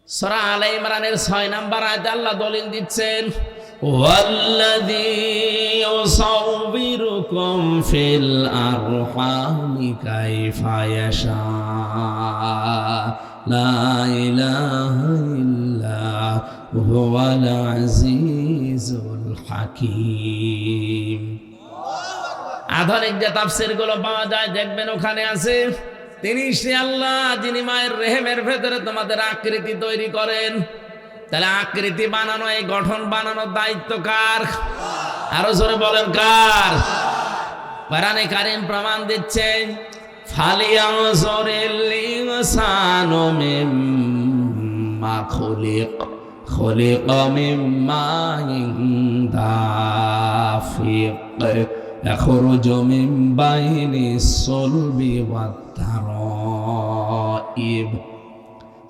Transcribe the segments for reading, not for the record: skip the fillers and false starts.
সূরা আলে ইমরানের 6 নম্বর আয়াতে আল্লাহ দলিল দিচ্ছেন, ওয়াল্লাযী ইউসাউবিরুকুম ফিল আরহামি কাইফা ইয়াশা লা ইলাহা ইল্লা হুয়াল আজিজুল হাকীম। আধুনিক যে তাফসীরগুলো পাওয়া যায় দেখবেন ওখানে আছে, তিনি সে আল্লাহ যিনি মায়ের রেহেমের ভেতরে তোমাদের আকৃতি তৈরি করেন। তাহলে আকৃতি বানানো, এই গঠন বানানোর দায়িত্ব কার? আরো জোরে বলেন কার? কোরআনে কারীম প্রমাণ দিচ্ছে, ফালিয়ানজুরিল ইনসানু মিম্মা খুলিকা মিম্মা দাফিক ইয়াখরুজু মিন বাইনিস সুলবি ওয়াত তারাইব।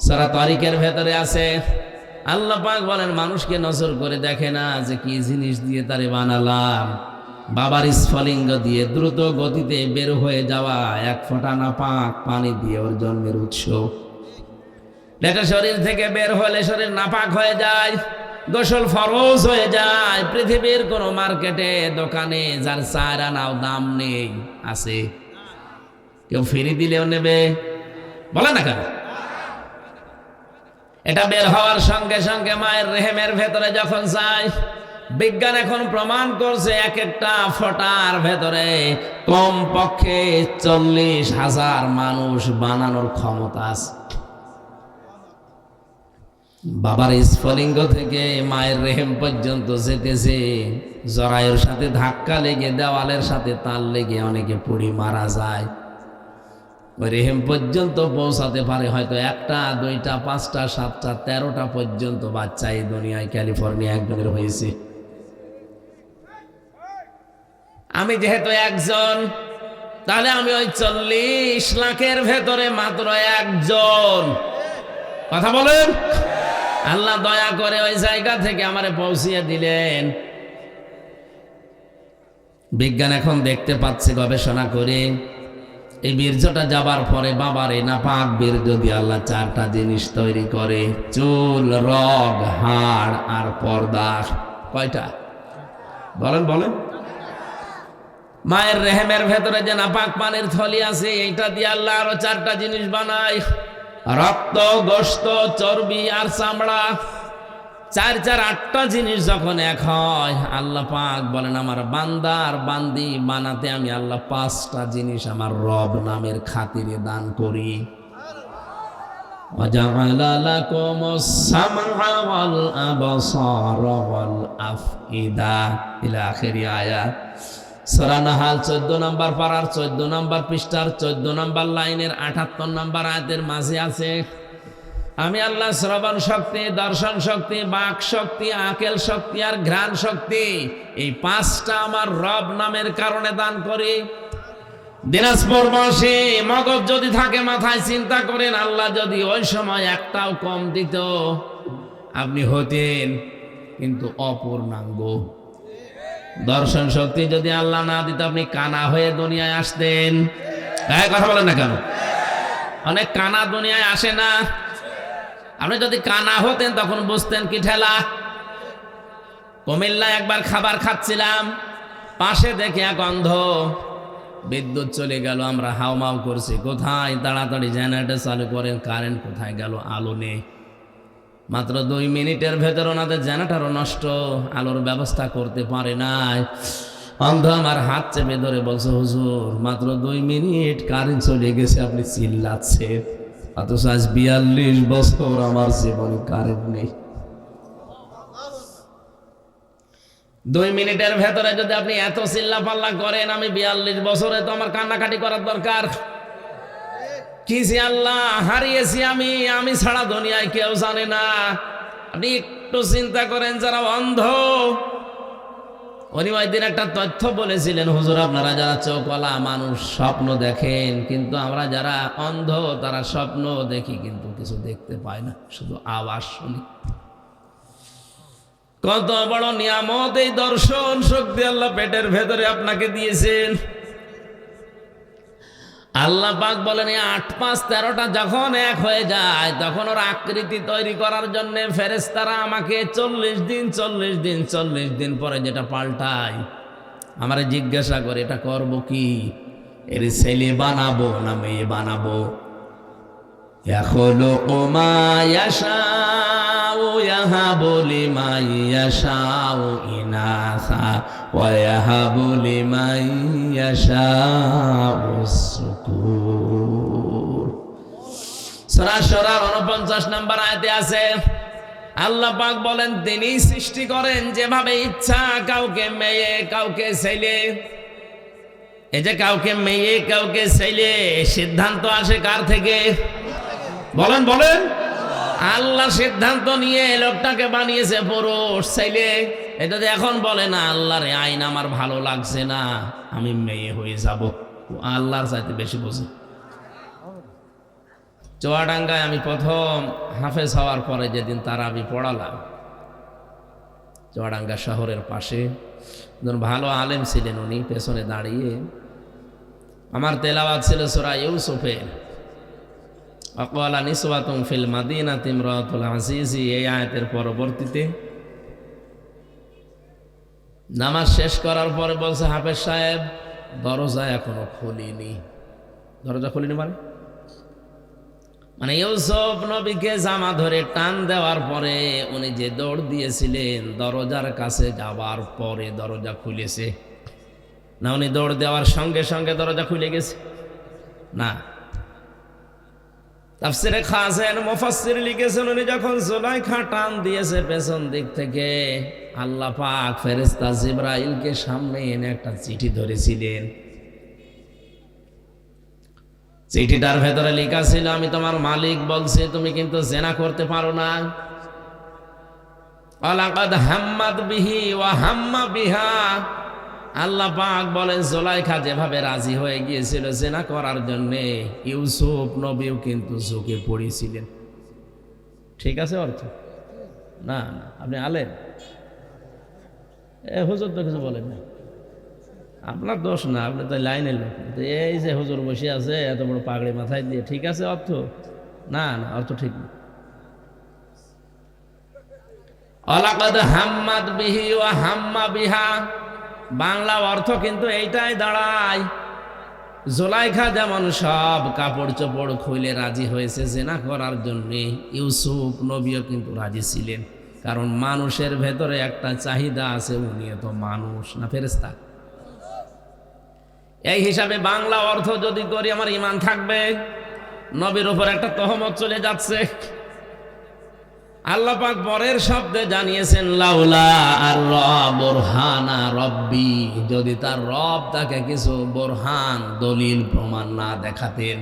সূরা তারিকের ভেতরে আছে, আল্লাহ পাক বলেন মানুষকে নজর করে দেখে না যে কি জিনিস দিয়ে তারে বানালাম। বাবার স্ফলিঙ্গ দিয়ে দ্রুত গতিতে বের হয়ে যাওয়া এক ফোঁটা নাপাক পানি দিয়ে ওর জন্মের উৎস। এটা শরীর থেকে বের হলে শরীর নাপাক হয়ে যায়, গোসল ফরজ হয়ে যায়। পৃথিবীর কোন মার্কেটে দোকানে যার 4 আনাও দাম নেই আছে? কেউ ফ্রি দিলেও নেবে? বলে না কেন? এটা বের হওয়ার সঙ্গে সঙ্গে মায়ের রেহেমের ভেতরে যখন যায়, বিজ্ঞান এখন প্রমাণ করছে এক একটা ফোঁটার ভেতরে কম পক্ষে 40,000 মানুষ বানানোর ক্ষমতা আছে। বাবার স্ফলিঙ্গ থেকে মায়ের রেহেম পর্যন্ত যেতেছে, জরায়ুর সাথে ধাক্কা লেগে দেওয়ালের সাথে তাল লেগে অনেকে পুড়ি মারা যায়। ওই রেহেম পর্যন্ত পৌঁছাতে পারে হয়তো 1টা 2টা 5টা 7টা 13টা পর্যন্ত বাচ্চা এই দুনিয়ায় ক্যালিফোর্নিয়া একজনের হয়েছে। আমি যেহেতু একজন, তাহলে আমি ওই 40 লাখের ভেতরে মাত্র একজন। কথা বলেন। আল্লাহ দয়া করে ওই জায়গা থেকে আমারে পৌঁছিয়ে দিলেন। বিজ্ঞান এখন দেখতে পাচ্ছে গবেষণা করে, এই বীর্যটা যাবার পরে বাবার এই নাপাক বীর্য দিয়ে আল্লাহ 4টা জিনিস তৈরি করে, চুল, রগ, হাড় আর পর্দা। কয়টা? বলেন বলেন। মায়ের রেহেমের ভেতরে যে নাপাক পানির থলি আছে, এইটা দিয়ে আল্লাহ আরো 4টা জিনিস বানায়, রক্ত, গোশত, চর্বি আর চামড়া। 4 4 8টা জিনিস যখন এক হয়, আল্লাহ পাক বলেন আমার বান্দা আর বান্দি বানাতে আমি আল্লাহ 5টা জিনিস আমার রব নামের খাতিরে দান করি। ওয়াজআলা লাকুমুস সামআ ওয়াল আবসারা ওয়াল আফইদা ইলা আখির আয়াত। সূরা নাহাল 14 নম্বর পারার 14 নম্বর পৃষ্ঠার 14 নম্বর লাইনের 78 নম্বর আয়াতের মাঝে আছে, আমি আল্লাহ শ্রবণ শক্তি, দর্শন শক্তি, বাক শক্তি, আকেল শক্তি আর ঘ্রাণ শক্তি, এই 5টা আমার রব নামের কারণে দান করি। দিনাজপুরবাসী মগজ যদি থাকে মাথায়, চিন্তা করেন আল্লাহ যদি ওই সময় একটাও কম দিত, আপনি হতেন কিন্তু অপূর্ণাঙ্গ। দর্শন শক্তি যদি আল্লাহ না দিত, আপনি কানা হয়ে দুনিয়ায় আসতেন। কথা বলেন না কেন? অনেক কানা দুনিয়ায় আসে না। আপনি যদি কানা হতেন তখন বুঝতেন কি ঠেলা। কুমিল্লায় একবার খাবার খাচ্ছিলাম, পাশে দেখে এক অন্ধ, বিদ্যুৎ চলে গেল, আমরা হাউমাউ করছি, কোথায়? তাড়াতাড়ি জেনারেটর চালু করেন। কারেন্ট কোথায় গেল? আলো নেই। মাত্র 2 মিনিটের ভেতর ওনাদের জেনারেটরও নষ্ট, আলোর ব্যবস্থা করতে পারে নাই। অন্ধ আমার হাত চেপে ধরে বলছে, হুজুর মাত্র 2 মিনিট কারেন্ট চলে গেছে, আপনি চিল্লাচ্ছেন, অথচ আজ 42 বছর আমার জীবনে কারেন্ট নেই। 2 মিনিটের ভেতরে যদি আপনি এত চিল্লা পাল্লা করেন, আমি 42 বছরে তো আমার কান্নাকাটি করার দরকার কি? যে আল্লাহ হারিয়েছি আমি ছাড়া দুনিয়ায় কেউ জানে না। আপনি একটু চিন্তা করেন, যারা অন্ধ, উনি ওই দিন একটা তথ্য বলেছিলেন, হুজুর আপনারা যারা চোখওয়ালা মানুষ স্বপ্ন দেখেন, কিন্তু আমরা যারা অন্ধ তারা স্বপ্ন দেখি কিন্তু কিছু দেখতে পাই না, শুধু আওয়াজ শুনি। কত বড় নিয়ামত এই দর্শন শক্তি আল্লাহ পেটের ভেতরে আপনাকে দিয়েছেন। আল্লাহ পাক বলেন ৮ ৫ ১৩টা যখন এক হয়ে যায় তখন ওর আকৃতি তৈরি করার জন্য ফেরেশতারা আমাকে ৪০ দিন পরে যেটা পাল্টায় আমারে জিজ্ঞাসা করে এটা করব কি, এর ছেলে বানাবো না মেয়ে বানাবো। ইয়াখলুকু মা ইয়াশাউ ইয়াহাবু লিমান ইয়াশাউ ইনাসা ওয়া ইয়াহাবু লিমান ইয়াশাউ যুকুর। সূরা শুরার 49 নম্বর আয়াতে আছে আল্লাহ পাক বলেন তিনি সৃষ্টি করেন যেভাবে ইচ্ছা, কাউকে মেয়ে কাউকে ছেলে। এই যে কাউকে মেয়ে কাউকে ছেলে, সিদ্ধান্ত আসে কার থেকে? বলেন বলেন। আল্লাহ সিদ্ধান্ত নিয়ে লোকটাকে বানিয়েছে পুরুষ ছেলে। এটা যে এখন বলে না আল্লাহর আইন আমার ভালো লাগছে না, আমি মেয়ে হয়ে যাব, আল্লাহর চাইতে বেশি বোঝে। চুয়াডাঙ্গায় আমি প্রথম হাফেজ হওয়ার পরে যেদিন তারাবি পড়ালাম, চুয়াডাঙ্গা শহরের পাশে একজন ভালো আলেম ছিলেন, উনি পেছনে দাঁড়িয়ে আমার তেলাওয়াত ছিল সূরা ইউসুফের আকালা নিসওয়াতুন ফিল মাদিনাতি ইমরাতুল আজিজি, এই আয়াতের পরবর্তীতে নামাজ শেষ করার পরে বলছে হাফেজ সাহেব দরজা এখনো খুলিনি। দরজা খুলিনি মানে ইউসুফ নবীকে জামা ধরে টান দেওয়ার পরে উনি যে দৌড় দিয়েছিলেন দরজার কাছে যাওয়ার পরে দরজা খুলেছে না, উনি দৌড় দেওয়ার সঙ্গে সঙ্গে দরজা খুলে গেছে না। তাফসীরে খাজেন মুফাসসির লিখেছেন উনি যখন জুলাইখা টান দিয়েছে পেছন দিক থেকে, আল্লাহ পাক ফেরেশতা জিবরাইলকে সামনে এনে একটা চিঠি ধরেছিলেন। চিঠিটার ভেতরে লেখা ছিল আমি তোমার মালিক বলছি তুমি কিন্তু জেনা করতে পারো না। আলাকাদ হাম্মাদ বিহি ওয়া হাম্মা বিহা, আল্লাহ পাক বলেন জুলাইখা যেভাবে রাজি হয়ে গিয়েছিল জেনা করার জন্য, ইউসুফ নবীও কিন্তু ঝুঁকে পড়েছিলেন। ঠিক আছে অর্থ? না না আপনি আলেন, হুজুর তো কিছু বলেন না, আপনার দোষ না, আপনি তো লাইনের লোক। এই যে হুজুর বসে আছে এত বড় পাগড়ি মাথায় দিয়ে, ঠিক আছে অর্থ? না না অর্থ ঠিক না। আলাকাদ হাম্মাদ বিহি ওয়া হাম্মা বিহা, বাংলা অর্থ কিন্তু এইটাই দাঁড়ায়। জুলাইখা যেমন সব কাপড় চোপড় খুলে রাজি হয়েছে জেনা করার জন্য, ইউসুফ নবীও কিন্তু রাজি ছিলেন, কারণ মানুষের ভেতরে একটা চাহিদা আছে, উনিও তো মানুষ না ফেরেশতা। এই হিসাবে বাংলা অর্থ যদি করি আমার ঈমান থাকবে, নবীর উপর একটা তহমত চলে যাচ্ছে। আল্লাহ পাক পরের শব্দে জানিয়েছেন লাউলা আর বুরহানা রব্বি, যদি তার রব তাকে কিছু বুরহান দলিল প্রমাণ না দেখাতেন।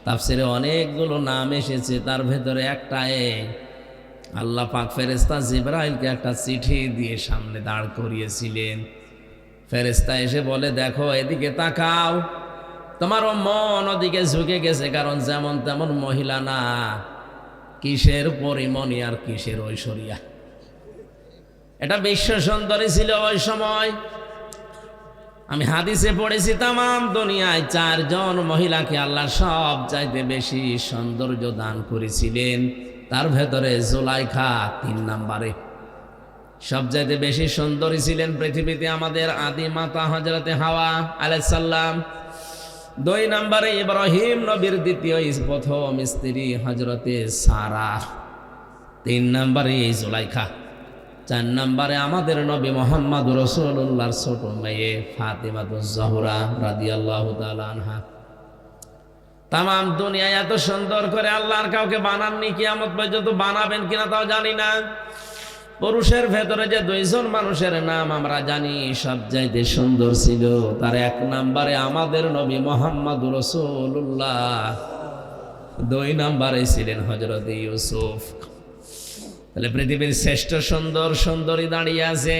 তাফসীরে অনেকগুলো নাম এসেছে, তার ভেতরে একটা আল্লাহ পাক ফেরেশতা জিবরাইলকে একটা চিঠি দিয়ে সামনে দাঁড় করিয়েছিলেন। ফেরেশতা এসে বলে দেখো এদিকে তাকাও, তোমারও মন ওদিকে ঝুঁকে গেছে, কারণ যেমন তেমন মহিলা না, কিসের পরিমণি আর কিসের ঐশ্বরিয়া। এটা বিশ্ব সুন্দরী ছিল ওই সময়। আমি হাদিসে পড়েছি তামাম দুনিয়ায় 4 জন মহিলাকে আল্লাহ সব চাইতে বেশি সৌন্দর্য দান করেছিলেন, তার ভেতরে জুলাইখা 3 নম্বরে। সব চাইতে বেশি সুন্দরী ছিলেন পৃথিবীতে আমাদের আদি মাতা হযরতে হাওয়া আলাইহিস সালাম। 2 নম্বরে ইব্রাহিম নবীর দ্বিতীয় প্রথম স্ত্রী হযরতে সারা। 3 নম্বরে এই জুলাইখা। 4 নম্বরে আমাদের নবী মুহাম্মদ রাসূলুল্লাহর ছোট মেয়ে ফাতিমাতুজ জোহরা রাদিয়াল্লাহু তাআলা আনহা। তামাম দুনিয়া এত সুন্দর করে আল্লাহর কাউকে বানাননি, কিয়ামত পর্যন্ত বানাবেন কিনা তাও জানি না। পুরুষের ভেতরে যে 2 জন মানুষের নাম আমরা জানি সবচাইতে সুন্দর ছিল, তার 1 নম্বরে আমাদের নবী মুহাম্মদ রাসূলুল্লাহ, 2 নম্বরে ছিলেন হযরত ইউসুফ। তাহলে পৃথিবীর শ্রেষ্ঠ সুন্দর সুন্দরী দাঁড়িয়ে আছে,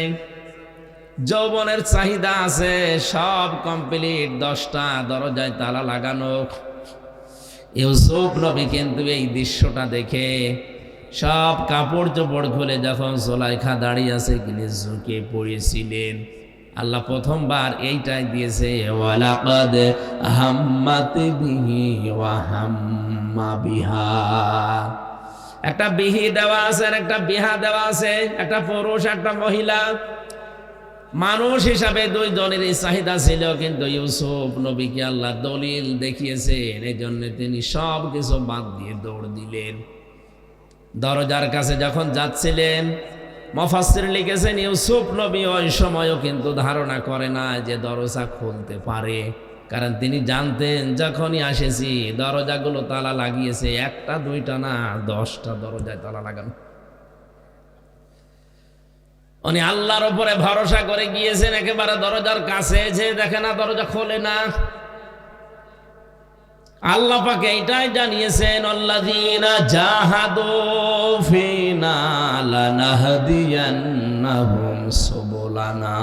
যৌবনের চাহিদা আছে, সব কমপ্লিট, 10টা দরজায় তালা লাগানো। ইউসুফ নবী কিন্তু এই দৃশ্যটা দেখে সব কাপড় চোপড় খুলে যখন জুলাইখা দাঁড়িয়ে আছে কিনে ঝুঁকে পড়েছিলেন। আল্লাহ প্রথমবার এইটাই দিয়েছে, ওয়ালাকাদ হাম্মাত বিহি ওয়া হাম্মা বিহা। একটা বিহি দেওয়া আছে আর একটা বিহা দেওয়া আছে, একটা পুরুষ একটা মহিলা। মানুষ হিসাবে দুই জনেরই চাহিদা ছিল, কিন্তু ইউসুফ নবীকে আল্লাহ দলিল দেখিয়েছেন, এই জন্য তিনি সব কিছু বাদ দিয়ে দৌড় দিলেন। দরজার কাছে যখন যাচ্ছিলেন, মুফাসসির লিখেছেন ইউসুফ নবী ওই সময়ও কিন্তু ধারণা করে না যে দরজা খুলতে পারে, কারণ তিনি জানতেন যখনই আসেছি দরজাগুলো তালা লাগিয়েছে, একটা দুইটা না 10টা দরজায় তালা লাগানো। উনি আল্লাহর উপরে ভরসা করে গিয়েছেন, একেবারে দরজার কাছে যে দেখে না দরজা খোলে না। আল্লাহ পাক এইটাই জানিয়েছেন, আল্লাযীনা জাহাদু ফিনা লানাহদিয়ান্নাহুম সুবুলানা।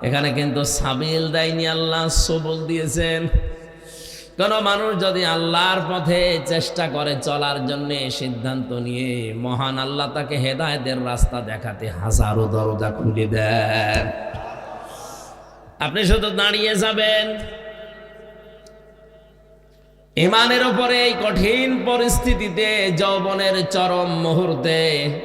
এখানে কিন্তু সাবিল দেয়নি, আল্লাহ সবুল দিয়েছেন। কোন মানুষ যদি আল্লাহর পথে চেষ্টা করে চলার জন্য সিদ্ধান্ত নিয়ে, মহান আল্লাহ তাকে হেদায়েতের রাস্তা দেখাতে হাজারো দরজা খুলে দেন। আপনি শুধু দাঁড়িয়ে যাবেন। ইমানের উপরে এই কঠিন পরিস্থিতিতে, যৌবনের চরম মুহূর্তে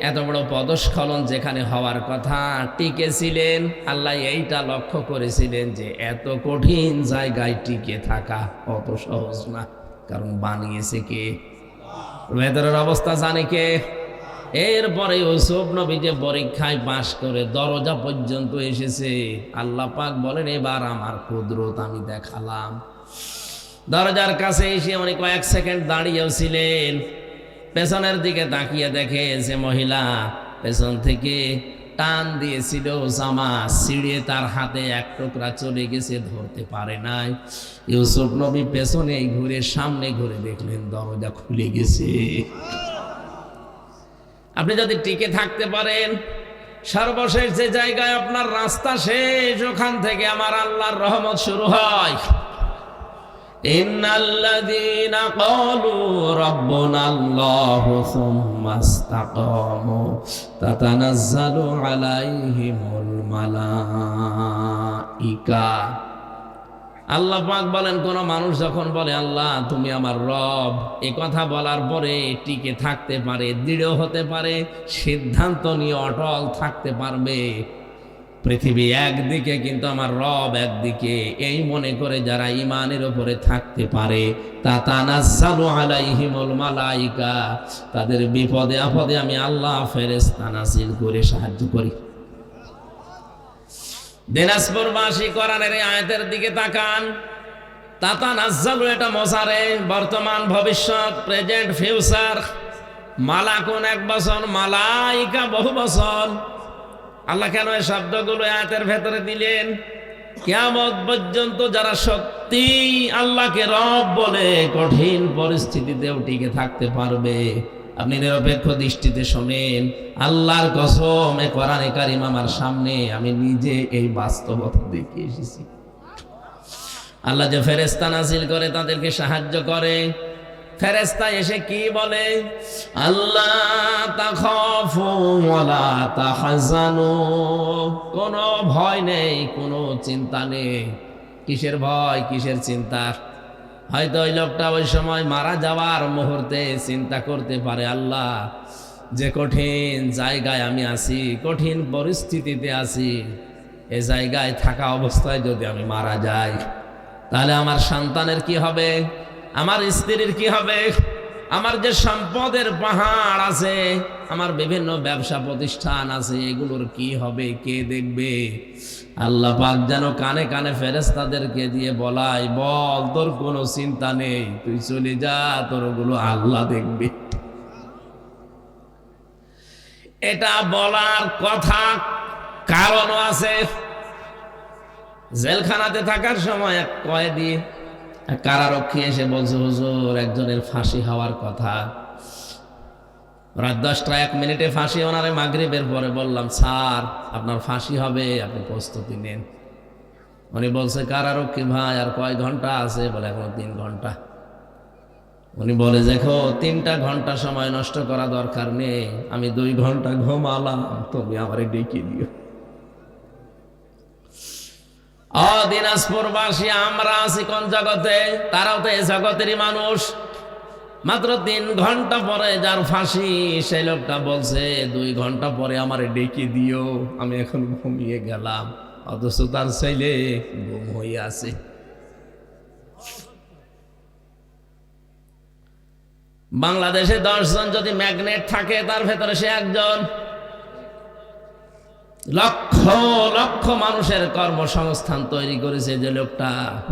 এত বড় পদস্খলন যেখানে হওয়ার কথা, টিকেছিলেন। আল্লাহ এইটা লক্ষ্য করেছিলেন যে এত কঠিন জায়গায় টিকে থাকা অত সহজ না, কারণ বানিয়েছে কে? ভেতরের অবস্থা জানে কে? এরপরে ইউসুফ নবী যে পরীক্ষায় পাশ করে দরজা পর্যন্ত এসেছে, আল্লাহ পাক বলেন এবার আমার কুদরত আমি দেখালাম। দরজার কাছে এসে উনি কয়েক সেকেন্ড দাঁড়িয়েও ছিলেন। পেছনের দিকে তাকিয়ে দেখে যে মহিলা পেছন থেকে টান দিয়েছিল জামা ছিঁড়ে তার হাতে এক টুকরা চলে গেছে, ধরতে পারে নাই। ইউসুফ নবী পেছনে ঘুরে সামনে ঘুরে দেখলেন দরজা খুলে গেছে। আপনি যদি টিকে থাকতে পারেন, সর্বশেষ যে জায়গায় আপনার রাস্তা শেষ, ওখান থেকে আমার আল্লাহর রহমত শুরু হয়। ইন্নাল্লাযীনা ক্বালু রাব্বুনাল্লাহু সুম্মা ইসতাকামু তাতানাজ্জালু আলাইহিমুল মালাইকা। আল্লাহ পাক বলেন, কোন মানুষ যখন বলে আল্লাহ তুমি আমার রব, এই কথা বলার পরে টিকে থাকতে পারে, দৃঢ় হতে পারে, সিদ্ধান্ত নিয়ে অটল থাকতে পারবে। পৃথিবী একদিকে কিন্তু আমার রব একদিকে, এই মনে করে যারা ইমানের উপরে থাকতে পারে, তাতানাজ্জালু আলাইহিমুল মালাইকা, তাদের বিপদে আপদে আমি আল্লাহ ফেরেশতা নাযিল করে সাহায্য করি। দিনাজপুরবাসী কোরআনের এই আয়াতের দিকে তাকান। তাতানাজ্জালু এটা মজারে, বর্তমান ভবিষ্যৎ, প্রেজেন্ট ফিউচার। মালাকুন এক বচন, মালাইকা বহু বচন। আল্লাহ কেন এই শব্দগুলো আয়াতের ভেতরে দিলেন? কিয়ামত পর্যন্ত যারা সত্যি আল্লাহকে রব বলে কঠিন পরিস্থিতিতেও টিকে থাকতে পারবে। আপনি নিরপেক্ষ দৃষ্টিতে শোনেন, আল্লাহর কসম এ কোরআনে কারীম আমার সামনে, আমি নিজে এই বাস্তবতা দেখে এসেছি। আল্লাহ যে ফেরেশতা নাযিল করে তাদেরকে সাহায্য করে, ফেরেশতা এসে কি বলে? আল্লাহ তাখাফু ওয়ালা তাহজানু, কোনো ভয় নেই, কোনো চিন্তা নেই। কিসের ভয়, কিসের চিন্তা? হয়তো ওই লোকটা ওই সময় মারা যাওয়ার মুহূর্তে চিন্তা করতে পারে, আল্লাহ যে কঠিন জায়গায় আমি আছি, কঠিন পরিস্থিতিতে আছি, এই জায়গায় থাকা অবস্থায় যদি আমি মারা যাই, তাহলে আমার সন্তানের কি হবে, আমার স্ত্রীর কি হবে, আমার যে সম্পদের পাহাড় আছে, আমার বিভিন্ন ব্যবসা প্রতিষ্ঠান আছে, এগুলোর কি হবে, কে দেখবে? আল্লাহ পাক যেন কানে কানে ফেরেশতাদেরকে দিয়ে বলাই, বল তোর কোনো চিন্তা নেই, তুই চলে যা, তোর ওগুলো আল্লাহ দেখবে। এটা বলার কথা কারণও আছে। জেলখানাতে থাকার সময় এক কয়েদি, কারারক্ষী এসে বলছে, হুজুর একজনের ফাঁসি হওয়ার কথা, রাত 10টা 1 মিনিটে ফাঁসি। ওনারে মাগরিবের পরে বললাম, স্যার আপনার ফাঁসি হবে, আপনি প্রস্তুতি নেন। উনি বলছে, কারারক্ষী ভাই আর কয় ঘন্টা আছে? বলে এখন 3 ঘন্টা। উনি বলে, দেখো 3টা ঘন্টা সময় নষ্ট করা দরকার নেই, আমি 2 ঘন্টা ঘুমালাম, তুমি আমারে ডেকে দিও। দিনাজপুরবাসী আমরা আছি কোন জগতে, তারাও তো এই জগতেরই মানুষ। মাত্র 3 ঘন্টা পরে যার ফাঁসি, সেই লোকটা বলছে 2 ঘন্টা পরে আমারে ডেকে দিও, আমি এখন ঘুমিয়ে গেলাম। অথচ তার ছেলে ঘুম হয়ে আছে। বাংলাদেশে 10 জন যদি ম্যাগনেট থাকে, তার ভেতরে সে একজন। লক্ষ লক্ষ মানুষের কর্মসংস্থান তৈরি করেছে যে লোকটা।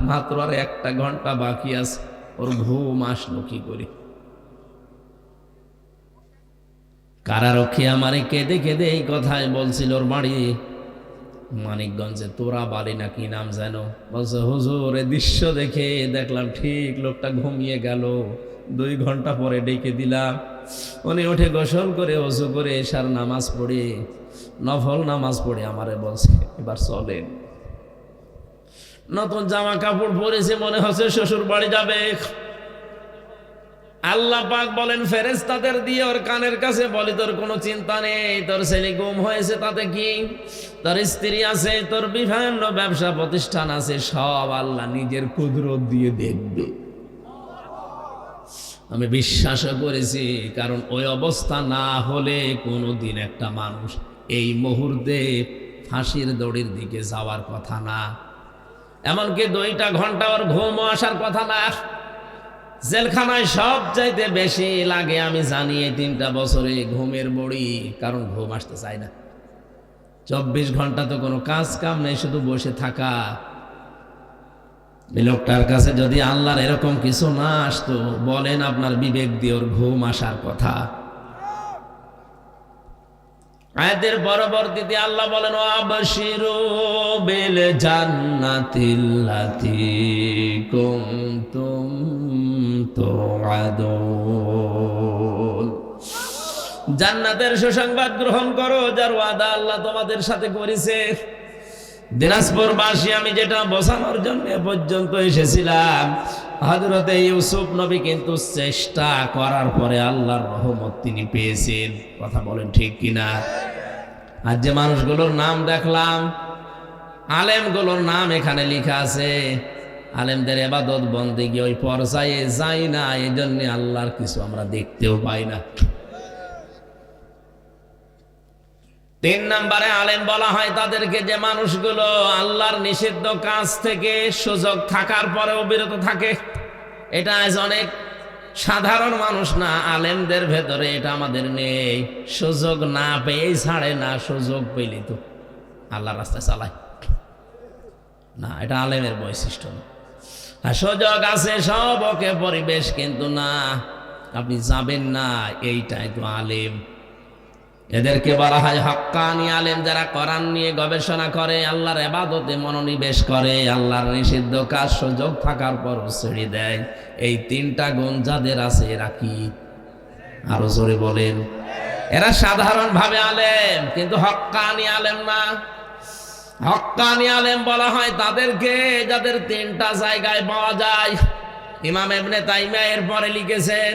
মাত্র আর 1 ঘন্টা বাকি আছে, ওর ঘুম আসলো কি করে? কারারক্ষী আমারে কেঁদে কেঁদে এই কথাই বলছিল। ওর বাড়ি মানিকগঞ্জে, তোরা বালি না কি নাম যেন। বলছে হুজুর, এই দৃশ্য দেখে দেখলাম ঠিক লোকটা ঘুমিয়ে গেল, 2 ঘন্টা পরে ডেকে দিলাম। উনি উঠে গোসল করে ওযু করে এশার নামাজ পড়ে, নফল নামাজ পড়ে আমারে বলছে এবার চলেন। নতুন জামা কাপড় পরেছে, মনে হচ্ছে শ্বশুর বাড়ি যাবে। আল্লাহ পাক বলেন ফেরেশতাদের দিয়ে ওর কানের কাছে বলি, তোর কোনো চিন্তা নেই, তোর ছেলে গুম হয়েছে তাতে কি, তোর স্ত্রী আছে, তোর বিভিন্ন ব্যবসা প্রতিষ্ঠান আছে, সব আল্লাহ নিজের কুদরত দিয়ে দেখবে। আমি বিশ্বাস করেছি, কারণ ওই অবস্থা না হলে কোনোদিন একটা মানুষ এই মুহূর্তে ফাঁসির দড়ির দিকে যাওয়ার কথা না। এমনকি 2টা ঘন্টা ওর ঘুমও আসার কথা না। জেলখানায় সব চাইতে বেশি লাগে আমি জানি এই 3টা বছরে ঘুমের বড়ি, কারণ ঘুম আসতে চায় না। 24 ঘন্টা তো কোনো কাজ কাম নেই, শুধু বসে থাকা। এই লোকটার কাছে যদি আল্লাহর এরকম কিছু না আসতো, বলেন আপনার বিবেক দিয়ে ওর ঘুম আসার কথা? আয়াতের পরবর্তীতে আল্লাহ বলেন আবশিরু বিল জান্নাতিল্লাতী কুনতুম তুআদুন। জান্নাতের সুসংবাদ গ্রহণ করো, যার ওয়াদা আল্লাহ তোমাদের সাথে করেছে। দিনাজপুরবাসী আমি যেটা বোঝানোর জন্য পর্যন্ত এসেছিলাম, হযরতে ইউসুফ নবী কিন্তু চেষ্টা করার পরে আল্লাহর রহমত তিনি পেয়েছেন। কথা বলেন ঠিক কিনা? আর যে মানুষগুলোর নাম দেখলাম, আলেমগুলোর নাম এখানে লেখা আছে, আলেমদের ইবাদত বন্দেগী ওই পর্যায়ে যায় না, এই জন্য আল্লাহর কিছু আমরা দেখতেও পাই না। 3 নম্বরে আলেম বলা হয় তাদেরকে, যে মানুষগুলো আল্লাহর নিষিদ্ধ কাজ থেকে সুযোগ থাকার পরেও বিরত থাকে। এটা আজ অনেক সাধারণ মানুষ না, আলেমদের ভেতরে এটা আমাদের নেই। সুযোগ না পেয়েই ছাড়ে না, সুযোগ পেলে তো আল্লাহর রাস্তায় চালায় না, এটা আলেমের বৈশিষ্ট্য না। আর সুযোগ আছে সব ওকে পরিবেশ, কিন্তু না আপনি যাবেন না, এইটাই তো আলেম। এদেরকে বলা হয় হক্কানি আলেম, যারা কোরআন নিয়ে গবেষণা করে, আল্লাহর ইবাদতে মনোনিবেশ করে, আল্লাহর নিষিদ্ধ কাজ সুযোগ থাকার পর ছেড়ে দেয়। এই 3টা গুণ যাদের আছে, এরা কি? আরো জোরে বলেন। এরা সাধারণ ভাবে আলেম, কিন্তু হক্কানি আলেম না। হক্কানি আলেম বলা হয় তাদেরকে, যাদের 3টা জায়গায় পাওয়া যায়। ইমাম ইবনে তাইমিয়া এর পরে লিখেছেন,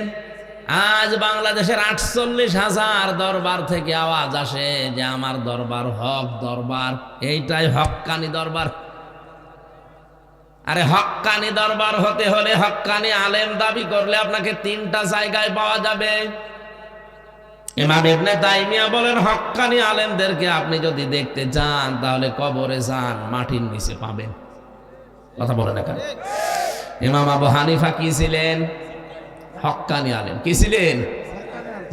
আজ বাংলাদেশের 48,000 দরবার থেকে আওয়াজ আসে যে আমার দরবার হক দরবার, এইটাই হক্কানি দরবার। আরে হক্কানি দরবার হতে হলে, হক্কানি আলেম দাবি করলে আপনাকে 3টা জায়গায় পাওয়া যাবে। ইমাম ইবনে তাইমিয়া বলেন, হক্কানি আলেমদেরকে আপনি যদি দেখতে চান, তাহলে কবরে যান, মাটির নিচে পাবেন। কথা বলেন এখানে। ইমাম আবু হানিফা কি ছিলেন? হক্কানি আলেম। কি ছিলেন?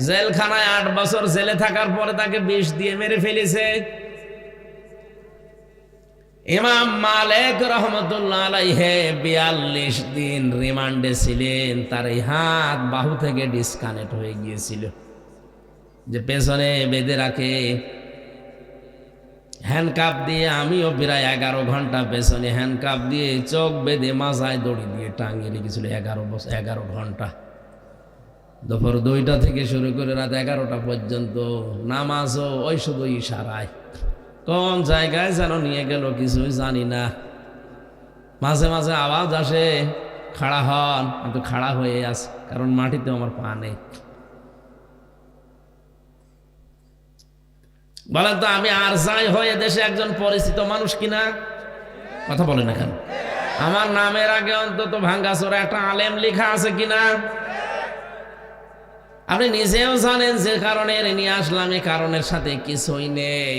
জেলখানায় 8 বছর জেলে থাকার পরে তাকে বিষ দিয়ে মেরে ফেলেছে। ইমাম মালিক রহমতুল্লাহ আলাইহি 42 দিন রিমান্ডে ছিলেন। তার এই হাত বাহু থেকে ডিসকানেক্ট হয়ে গিয়েছিল, যে পেছনে বেঁধে রাখে হ্যান্ডকাপ দিয়ে। আমিও প্রায় 11 ঘন্টা পেছনে হ্যান্ডকাপ দিয়ে চোখ বেঁধে মাথায় দড়ি দিয়ে টাঙিয়ে রেখেছিল 11 ঘন্টা। দুপুর 2টা থেকে শুরু করে রাত 11টা পর্যন্ত। নামাজও ওই শুধু ইশারায়, কোন জায়গায় যেন নিয়ে গেল কিছুই জানি না। মাঝে মাঝে আওয়াজ আসে, খাড়া হন। আমি তো খাড়া হয়ে আছি, কারণ মাটিতে আমার পা নেই। বলেন তো, আমি আর যাই হয়ে দেশে একজন পরিচিত মানুষ কিনা? কথা বলেন না কেন? আমার নামের আগে অন্তত ভাঙ্গাচোরা একটা আলেম লেখা আছে কিনা? আপনি নিজেও জানেন যে কারণে নিয়ে আসলাম, এই কারণের সাথে কিছুই নেই।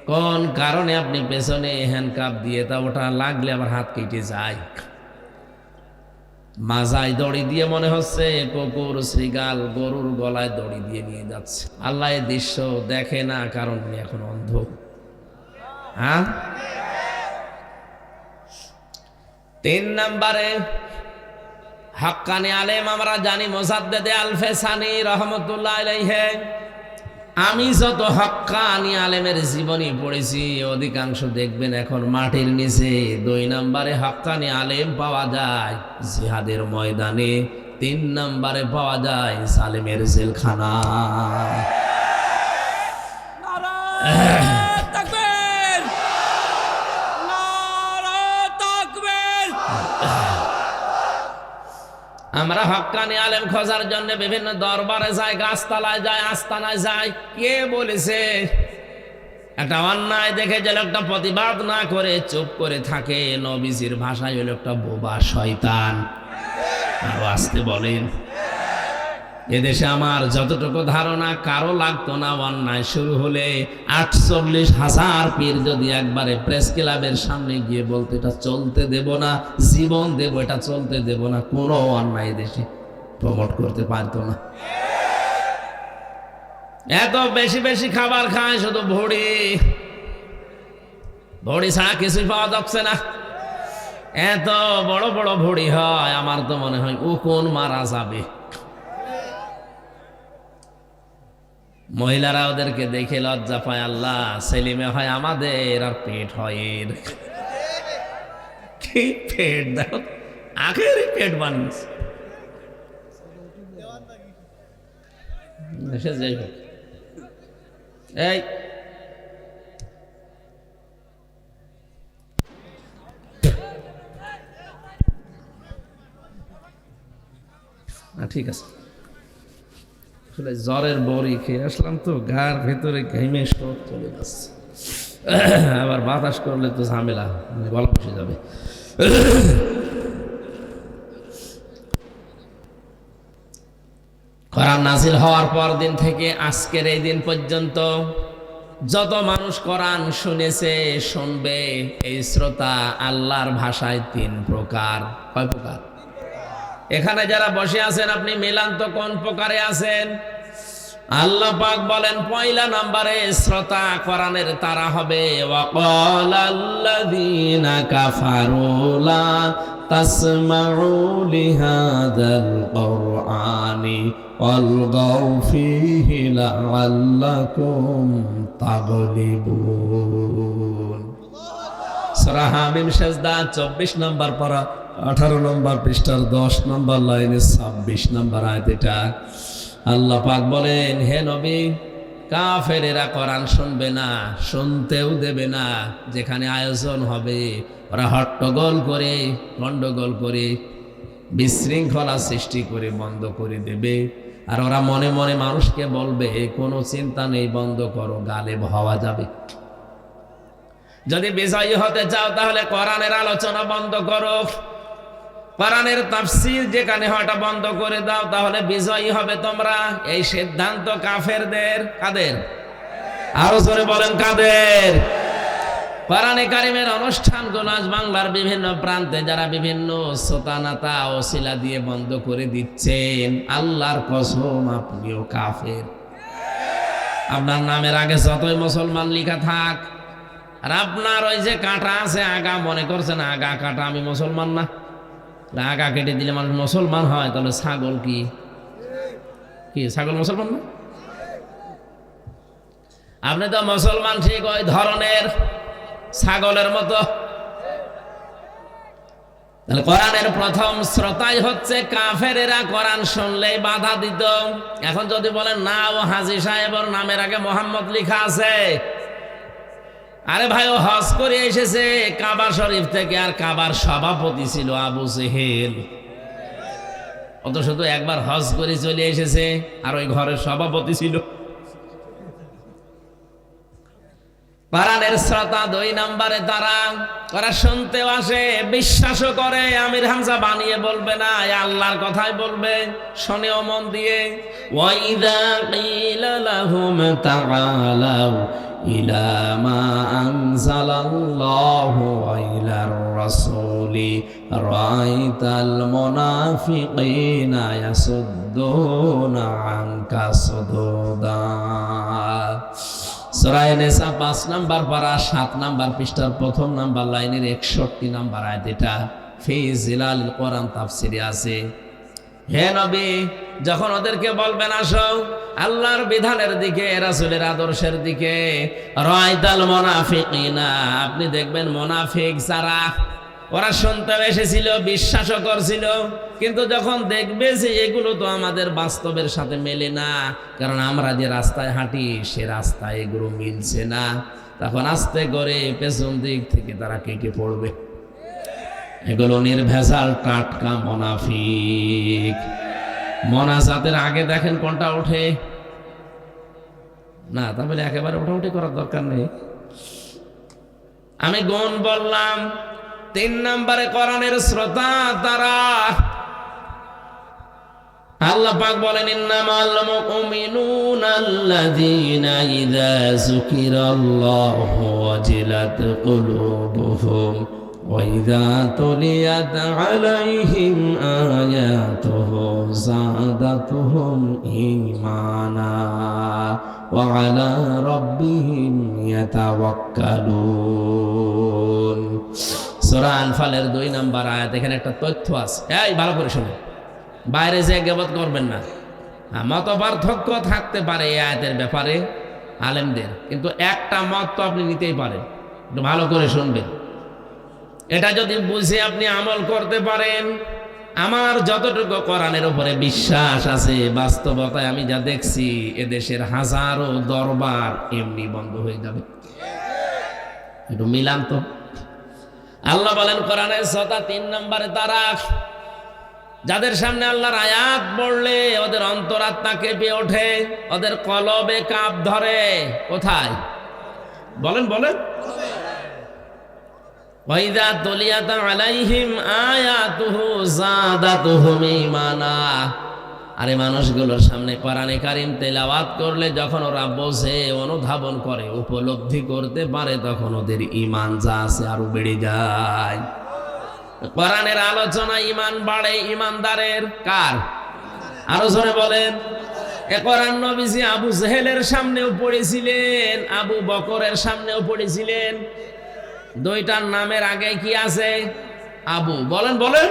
কোন কারণে আপনি পেছনে হ্যান্ডকাপ দিয়ে তা ওটা লাগলে আবার হাত কেটে যায়। মাজায় দড়ি দিয়ে মনে হচ্ছে কুকুর শ্রীগাল গরুর গলায় দড়ি দিয়ে নিয়ে যাচ্ছে। আল্লাহ এই দৃশ্য দেখে না, কারণ উনি এখন অন্ধ। হ্যাঁ, 3 নম্বরে হাক্কানি আলেম আমরা জানি মোসাদ্দেদে আল-ফেসানি রহমতুল্লাহ আলাইহি। আমি যত হাক্কানি আলেমের জীবনী পড়েছি অধিকাংশ দেখবেন এখন মাটির নিচে। 2 নম্বরে হাক্কানি আলেম পাওয়া যায় জিহাদের ময়দানে, 3 নম্বরে পাওয়া যায় জালেমের জেলখানা। আমরা হক্কানি আলেম খোঁজার জন্য বিভিন্ন দরবারে যাই, গাছতলায় যাই, আস্তানায় যাই। কে বলেছে একটা অন্যায় দেখে যে লোকটা প্রতিবাদ না করে চুপ করে থাকে, নবীজির ভাষায় ওই লোকটা বোবা শয়তান। আরো আসতে বলেন। এদেশে আমার যতটুকু ধারণা কারো লাগতো না অন্যায় শুরু হলে 48,000 পীর যদি একবারে প্রেস ক্লাবের সামনে গিয়ে বলতে এটা চলতে দেব না, জীবন দেব, এটা চলতে দেব না, কোনো অন্যায় দেশে প্রমোট করতে পারতো না। এত বেশি বেশি খাবার খায়, শুধু ভুড়ি ভুড়ি ছাড়া কিছুই পাওয়া যাচ্ছে না। এত বড় বড় ভুড়ি হয়, আমার তো মনে হয় উকুন মারা যাবে। মহিলারা ওদেরকে দেখে লজ্জা পায়। আল্লাহ, সেলিমে হয় আমাদের আর পেট হয় এর। কি পেট দাও, আখের পেট বানিয়েছে। যাই হোক, এই ঠিক আছে, জ্বরের বড়ি খেয়ে আসলাম তো, গার ভেতরে ঘেমে সব চলে যাচ্ছে। আবার বাতাস করলে তো ঝামেলা, গলা বসে যাবে। কোরআন নাজিল হওয়ার পর দিন থেকে আজকের এই দিন পর্যন্ত যত মানুষ কোরআন শুনেছে, শুনবে, এই শ্রোতা আল্লাহর ভাষায় 3 প্রকার। কয় প্রকার? এখানে যারা বসে আছেন আপনি মিলান তো কোন প্রকারে আছেন? আল্লাহ পাক বলেন 1 নম্বরে শ্রোতা কোরআনের তারা হবে। ওয়াকালাল্লাযীনা কাফারু লা তাসমাউ লিহাযাল কুরআনি ওয়ালগাউ ফীহি লাআল্লাকুম তাগলিবুন। সূরা হামিম সেজদা 24 নম্বর পারা 18 নম্বর পৃষ্ঠার 10 নম্বর লাইনে 26 নম্বর আয়াত। এটা আল্লাহ পাক বলেন, হে নবী, কাফেরেরা কোরআন শুনবে না, শুনতেও দেবে না। যেখানে আয়োজন হবে ওরা হট্টগোল করে, গন্ডগোল করে, বিশৃঙ্খলা সৃষ্টি করে বন্ধ করে দেবে। আর ওরা মনে মনে মানুষকে বলবে কোনো চিন্তা নেই, বন্ধ করো, গালেব হওয়া যাবে। যদি বিজয়ী হতে চাও তাহলে কোরআনের আলোচনা বন্ধ করো, কোরআনের তাফসীর যেখানে হয়টা বন্ধ করে দাও, তাহলে বিজয়ী হবে তোমরা। এই সিদ্ধান্ত কাফেরদের। কাদের? আরো জোরে বলেন, কাদের? কোরআনে কারিমের অনুষ্ঠানগুলো আজ বাংলার বিভিন্ন প্রান্তে যারা বিভিন্ন সোতানাতা ওসিলা দিয়ে বন্ধ করে দিচ্ছেন, আল্লাহর কসম আপনিও কাফের। আপনার নামের আগে যতই মুসলমান লেখা থাক, আর আপনার ওই যে কাঁটা আছে আগা, মনে করছেন আগা কাটা, আমি মুসলমান না। আগা কেটে দিলে মানুষ মুসলমান হয়, তাহলে ছাগল কি ছাগল মুসলমান না? আপনি তো মুসলমান ঠিক ওই ধরনের ছাগলের মতো। তাহলে কোরআনের প্রথম শ্রোতাই হচ্ছে কাফেরেরা। কোরআন শুনলেই বাধা দিত। এখন যদি বলেন না, ও হাজী সাহেবের নামের আগে মোহাম্মদ লেখা আছে, আরে ভাই ও হজ করে এসেছে কাবা শরীফ থেকে, আর কাবার সভাপতি ছিল আবু জেহেল। অত শুধু একবার হজ করে চলে এসেছে, আর ওই ঘরের সভাপতি ছিল। কোরআনের শ্রোতা 2 নম্বরে তারা, ওরা শুনতেও আসে, বিশ্বাসও করে। আমির হামজা বানিয়ে বলবে না, আল্লাহর কথাই বলবে, শোনেও মন দিয়ে। ওয়াইদা কিলা লাহুম তাআলাউ ইলা মা আনজালাল্লাহু ওয়া ইলার রাসূলি রাআইতাল মুনাফিকিনা ইয়াসুদ্দুনা আনকা সুদুদা। সূরা নিসা 5 নাম্বার পারা 7 নাম্বার পৃষ্ঠার 1 নাম্বার লাইনের 61 নাম্বার আয়াত। এটা ফি জিলালিল কোরআন তাফসিরে আছে। হে নবী, যখন ওদেরকে বলবেন আসো আল্লাহর বিধানের দিকে, রাসূলের আদর্শের দিকে, রাআইতাল মুনাফিকিনা, আপনি দেখবেন মুনাফিক যারা, ওরা শুনতে এসেছিল, বিশ্বাসও করছিল, কিন্তু যখন দেখবে যে এগুলো তো আমাদের বাস্তবের সাথে মেলে না, কারণ আমরা যে রাস্তায় হাঁটি সে রাস্তায় এগুলো মিলছে না, তখন আস্তে করে পেছন দিক থেকে তারা কেটে পড়বে। এগুলো নির্ভেজাল টাটকা মুনাফিক। মোনাজাতের আগে দেখেন কোনটা ওঠে না, তাহলে একেবারে ওঠাউঠি করার দরকার নেই। আমি গুণ বললাম। 3 নম্বরে কোরআনের শ্রোতা তারা, আল্লাহ পাক বলেন ইন্নামাল মুমিনুনা আল্লাযীনা ইযা যুকিরাল্লাহু ওয়াজিলাত কুলুবুহুম ওয়া ইযা তুলিয়াত আলাইহিম আয়াতুহু যাদাতুহুম ঈমানা ওয়া আলা রাব্বিহিম ইয়াতাওয়াক্কালুন। সূরা আনফালের 2 নম্বর আয়াত। এখানে একটা তথ্য আছে, এই ভালো করে শুনুন, বাইরে যে গীবত করবেন না। মত পার্থক্য থাকতে পারে এই আয়াতের ব্যাপারে আলেমদের, কিন্তু একটা মত তো আপনি নিতেই পারেন। একটু ভালো করে শুনবেন। এটা যদি বুঝে আপনি আমল করতে পারেন, আমার যতটুকু কোরআনের উপরে বিশ্বাস আছে, বাস্তবতায় আমি যা দেখছি, এদেশের হাজারো দরবার এমনি বন্ধ হয়ে যাবে। একটু মিলান তো। আল্লাহ বলেন কোরআনের শ্রোতা 3 নম্বরে তারা, যাদের সামনে আল্লাহর আয়াত পড়লে ওদের অন্তরাত্মা কেঁপে ওঠে, ওদের কলবে কাঁপ ধরে। কোথায়? বলেন বলেন। ওয়াইদা তুলিয়াত আলাইহিম আয়াতুহু যাদাতুহুম ঈমানা। আরে মানুষগুলোর সামনে কোরআনে কারীম তেলাওয়াত করলে যখন ওরা বোঝে, অনুধাবন করে, উপলব্ধি করতে পারে, তখন ওদের ঈমান যা আছে আরো বেড়ে যায়। কোরআনের আলোচনা ঈমান বাড়ে ঈমানদারের। কার? আরো জোরে বলেন। এ কোরআন নবীজি আবু জেহেলের সামনেও পড়েছিলেন, আবু বকরের সামনেও পড়েছিলেন। 2টার নামের আগে কি আছে? আবু। বলেন বলেন।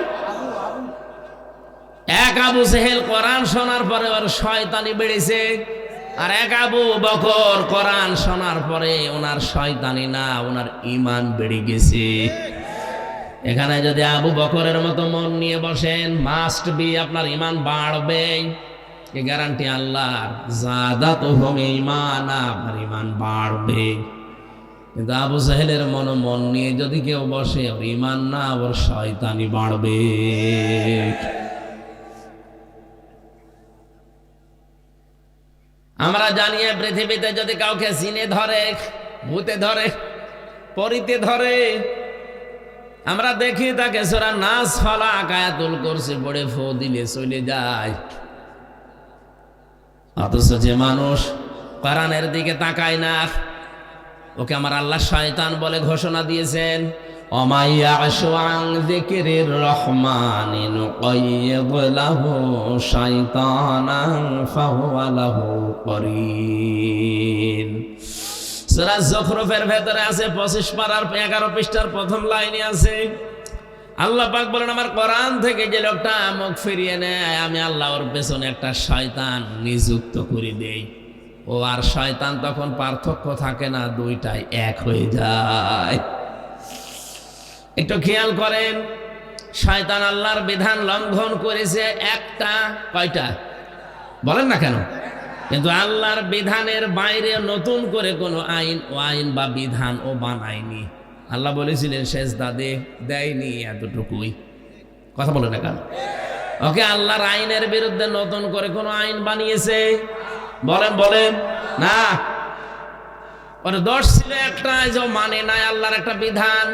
এক আবু জেহেল কোরআন শোনার পরে ওর শয়তানি বেড়েছে, আর এক আবু বকর কোরআন শোনার পরে ওনার শয়তানি না, ওনার ঈমান বেড়ে গেছে। এখানে যদি আবু বকরের মতো মন নিয়ে বসেন, মাস্ট বি আপনার ঈমান বাড়বে। এই গ্যারান্টি আল্লাহর। যাদাতুহুম ঈমানা, আপনার ঈমান বাড়বে। কিন্তু আবু জাহেলের মন নিয়ে যদি কেউ বসে, ওর ঈমান না, ওর শয়তানি বাড়বে। আমরা জানি পৃথিবীতে যদি কাউকে জিনে ধরে, ভূতে ধরে, পরিতে ধরে, আমরা দেখি তাকে সূরা নাস ফালাক আয়াতুল কুরসি পড়ে ফু দিলে চলে যায়। অথচ যে মানুষ কোরআনের দিকে তাকায় না, ওকে আমার আল্লাহ শয়তান বলে ঘোষণা দিয়েছেন। ওমাইয়াশু আন যিকরির রহমানি নুকাইয়িদ লাহু শাইতানান ফাহুয়া লাহু করিন। সূরা যুখরুফের ভেতরে আছে 25 পারার 11 পৃষ্ঠার 1ম লাইনে আছে, আল্লাহ পাক বলেন আমার কোরআন থেকে যে লোকটা মুখ ফিরিয়ে নেয়, আমি আল্লাহ ওর পেছনে একটা শয়তান নিযুক্ত করে দেই। ও আর শয়তান তখন পার্থক্য থাকে না, 2টাই এক হয়ে যায়। একটু খেয়াল করেন, শয়তান আল্লাহর বিধান লঙ্ঘন করেছে একটা, কয়টা? বলেন না কেন? কিন্তু আল্লাহর বিধানের বাইরে নতুন করে কোনো আইন বা বিধান ও বানায়নি। আল্লাহ বলেছিলেন সেজদা দেয়নি, এতটুকুই। কথা বলে না কেন? ওকে আল্লাহর আইনের বিরুদ্ধে নতুন করে কোনো আইন বানিয়েছে? বলেন বলেন না। ওর দোষ ছিল একটা, যে মানে নাই আল্লাহর একটা বিধান।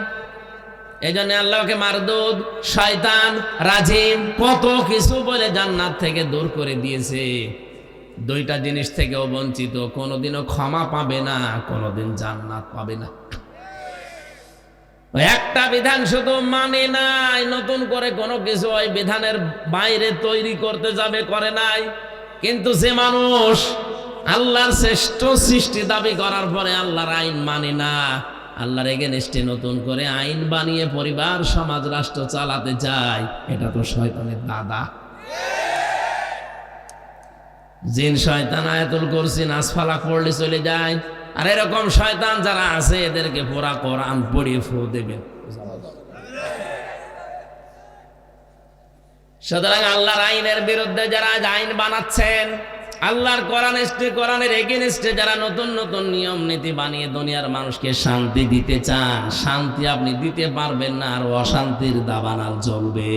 এই জন্য আল্লাহকে মারদুদ, শয়তান, রাজিম কত কিছু বলে জান্নাত থেকে দূর করে দিয়েছে। দুইটা জিনিস থেকেও বঞ্চিত, কোনোদিনও ক্ষমা পাবে না, কোনোদিন জান্নাত পাবে না। একটা বিধান শুধু মানে নাই, নতুন করে কোনো কিছু ওই বিধানের বাইরে তৈরি করতে যাবে, করে নাই। কিন্তু যে মানুষ আল্লাহর শ্রেষ্ঠ সৃষ্টি দাবি করার পরে আল্লাহর আইন মানে না, আল্লাহর এগেনস্টে নতুন করে আইন বানিয়ে পরিবার, সমাজ, রাষ্ট্র চালাতে চায়, এটা তো শয়তানের দাদা। জিন শয়তান আয়াতুল কুরসি নাস ফালাক পড়লে চলে যায়। আর এরকম শয়তান যারা আছে এদেরকে পুরা কোরআন পড়িয়ে ফু দেবেন। সুতরাং আল্লাহর আইনের বিরুদ্ধে যারা আইন বানাচ্ছেন, আল্লাহর কোরআনের এগেনস্টে যারা নতুন নতুন নিয়ম নীতি বানিয়ে দুনিয়ার মানুষকে শান্তি দিতে চান, শান্তি আপনি দিতে পারবেন না, আর অশান্তির দাবানাল জ্বলবে।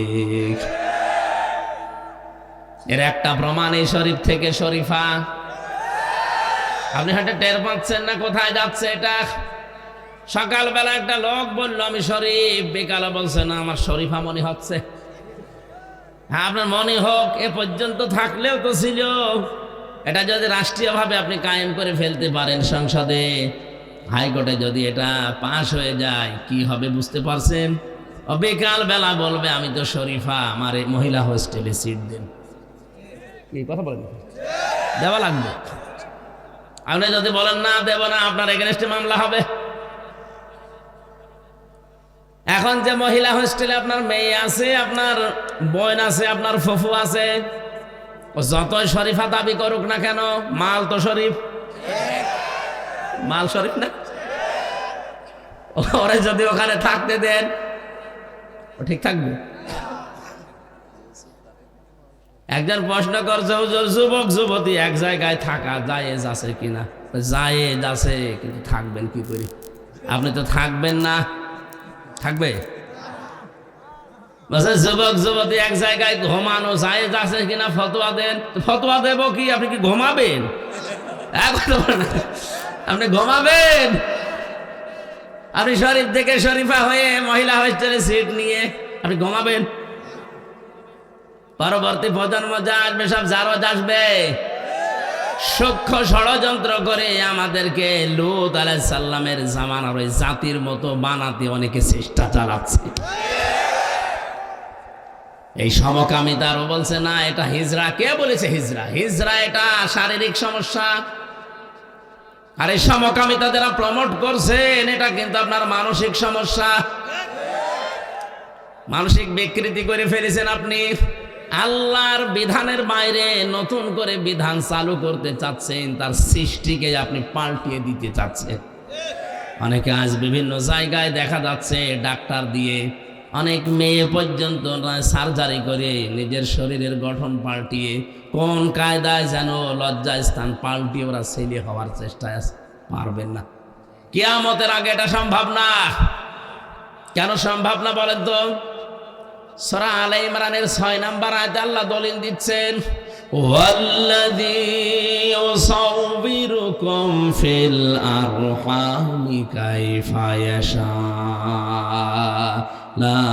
এর একটা প্রমাণ এই শরীফ থেকে শরীফা। আপনি হাঁটে টের পাচ্ছেন না কোথায় যাচ্ছে এটা? সকালবেলা একটা লোক বলল আমি শরীফ, বিকালে বলছে না আমার শরীফা মনে হচ্ছে। হ্যাঁ, আপনার মনে হোক, এ পর্যন্ত থাকলেও তো ছিল। এটা যদি রাষ্ট্রীয়ভাবে আপনি কায়েম করে ফেলতে পারেন, সংসদে, হাইকোর্টে যদি এটা পাশ হয়ে যায়, কি হবে বুঝতে পারছেন? ও বিকাল বেলা বলবে আমি তো শরীফা, আমার এই মহিলা হোস্টেলে সিট দেন। এই কথা বলেন, দেওয়া লাগবে। আপনি যদি বলেন না দেব না, আপনার এগেনস্টে মামলা হবে। এখন যে মহিলা হোস্টেলে আপনার মেয়ে আছে, আপনার বোন আছে, আপনার ফুফু আছে, ও যতই শরীফা দাবি করুক না কেন, মাল তো শরীফ, মাল শরীফ না। ওরে যদি ওখানে থাকতে দেন, ও ঠিক থাকবে। একজন প্রশ্ন করছে, যুবক যুবতী এক জায়গায় থাকা জায়েজ আছে কিনা? জায়েজ আছে, কিন্তু থাকবেন কি করে? আপনি তো থাকবেন না, থাকবে? যুবক যুবতী এক জায়গায় ঘুমানো জায়েজ আছে কিনা ফতোয়া দেন। ফতোয়া দেব কি? আপনি কি ঘুমাবেন? আপনি ঘুমাবেন? আপনি শরীফ থেকে শরীফা হয়ে মহিলা হোস্টেলে সিট নিয়ে আপনি ঘুমাবেন? পরবর্তী প্রজন্ম যা আসবে সব জারজ আসবে, সূক্ষ্ম ষড়যন্ত্র করে আমাদেরকে লূত আলাইহিস সালামের জামানার ওই জাতির মতো বানাতে অনেকে চেষ্টা চালাচ্ছে। এই সমকামিতারও বলছে না এটা হিজরা। কে বলেছে হিজরা? হিজরা এটা শারীরিক সমস্যা। আর এই সমকামিতা যারা প্রমোট করছেন, এটা কিন্তু আপনার মানসিক সমস্যা। মানসিক বিকৃতি করে ফেলেছেন আপনি। আল্লাহর বিধানের বাইরে নতুন করে বিধান চালু করতে চাচ্ছেন, তার সৃষ্টিকে আপনি পাল্টিয়ে দিতে চাচ্ছেন। অনেকে আজ বিভিন্ন জায়গায় দেখা যাচ্ছে ডাক্তার দিয়ে, অনেক মেয়ে পর্যন্ত সার্জারি করে নিজের শরীরের গঠন পাল্টিয়ে, কোন কায়দায় যেন লজ্জায় স্থান পাল্টিয়ে ওরা ছেলে হওয়ার চেষ্টায় আছে। পারবেন না, কিয়ামতের আগে এটা সম্ভব না। কেন সম্ভব না বলেন তো? সূরা আলে ইমরানের 6 নম্বর আয়াতে আল্লাহ দলিল দিচ্ছেন, ওয়াল্লাযী ইউসাউবিরুকুম ফিল আরহামি কাইফা ইয়াশা লা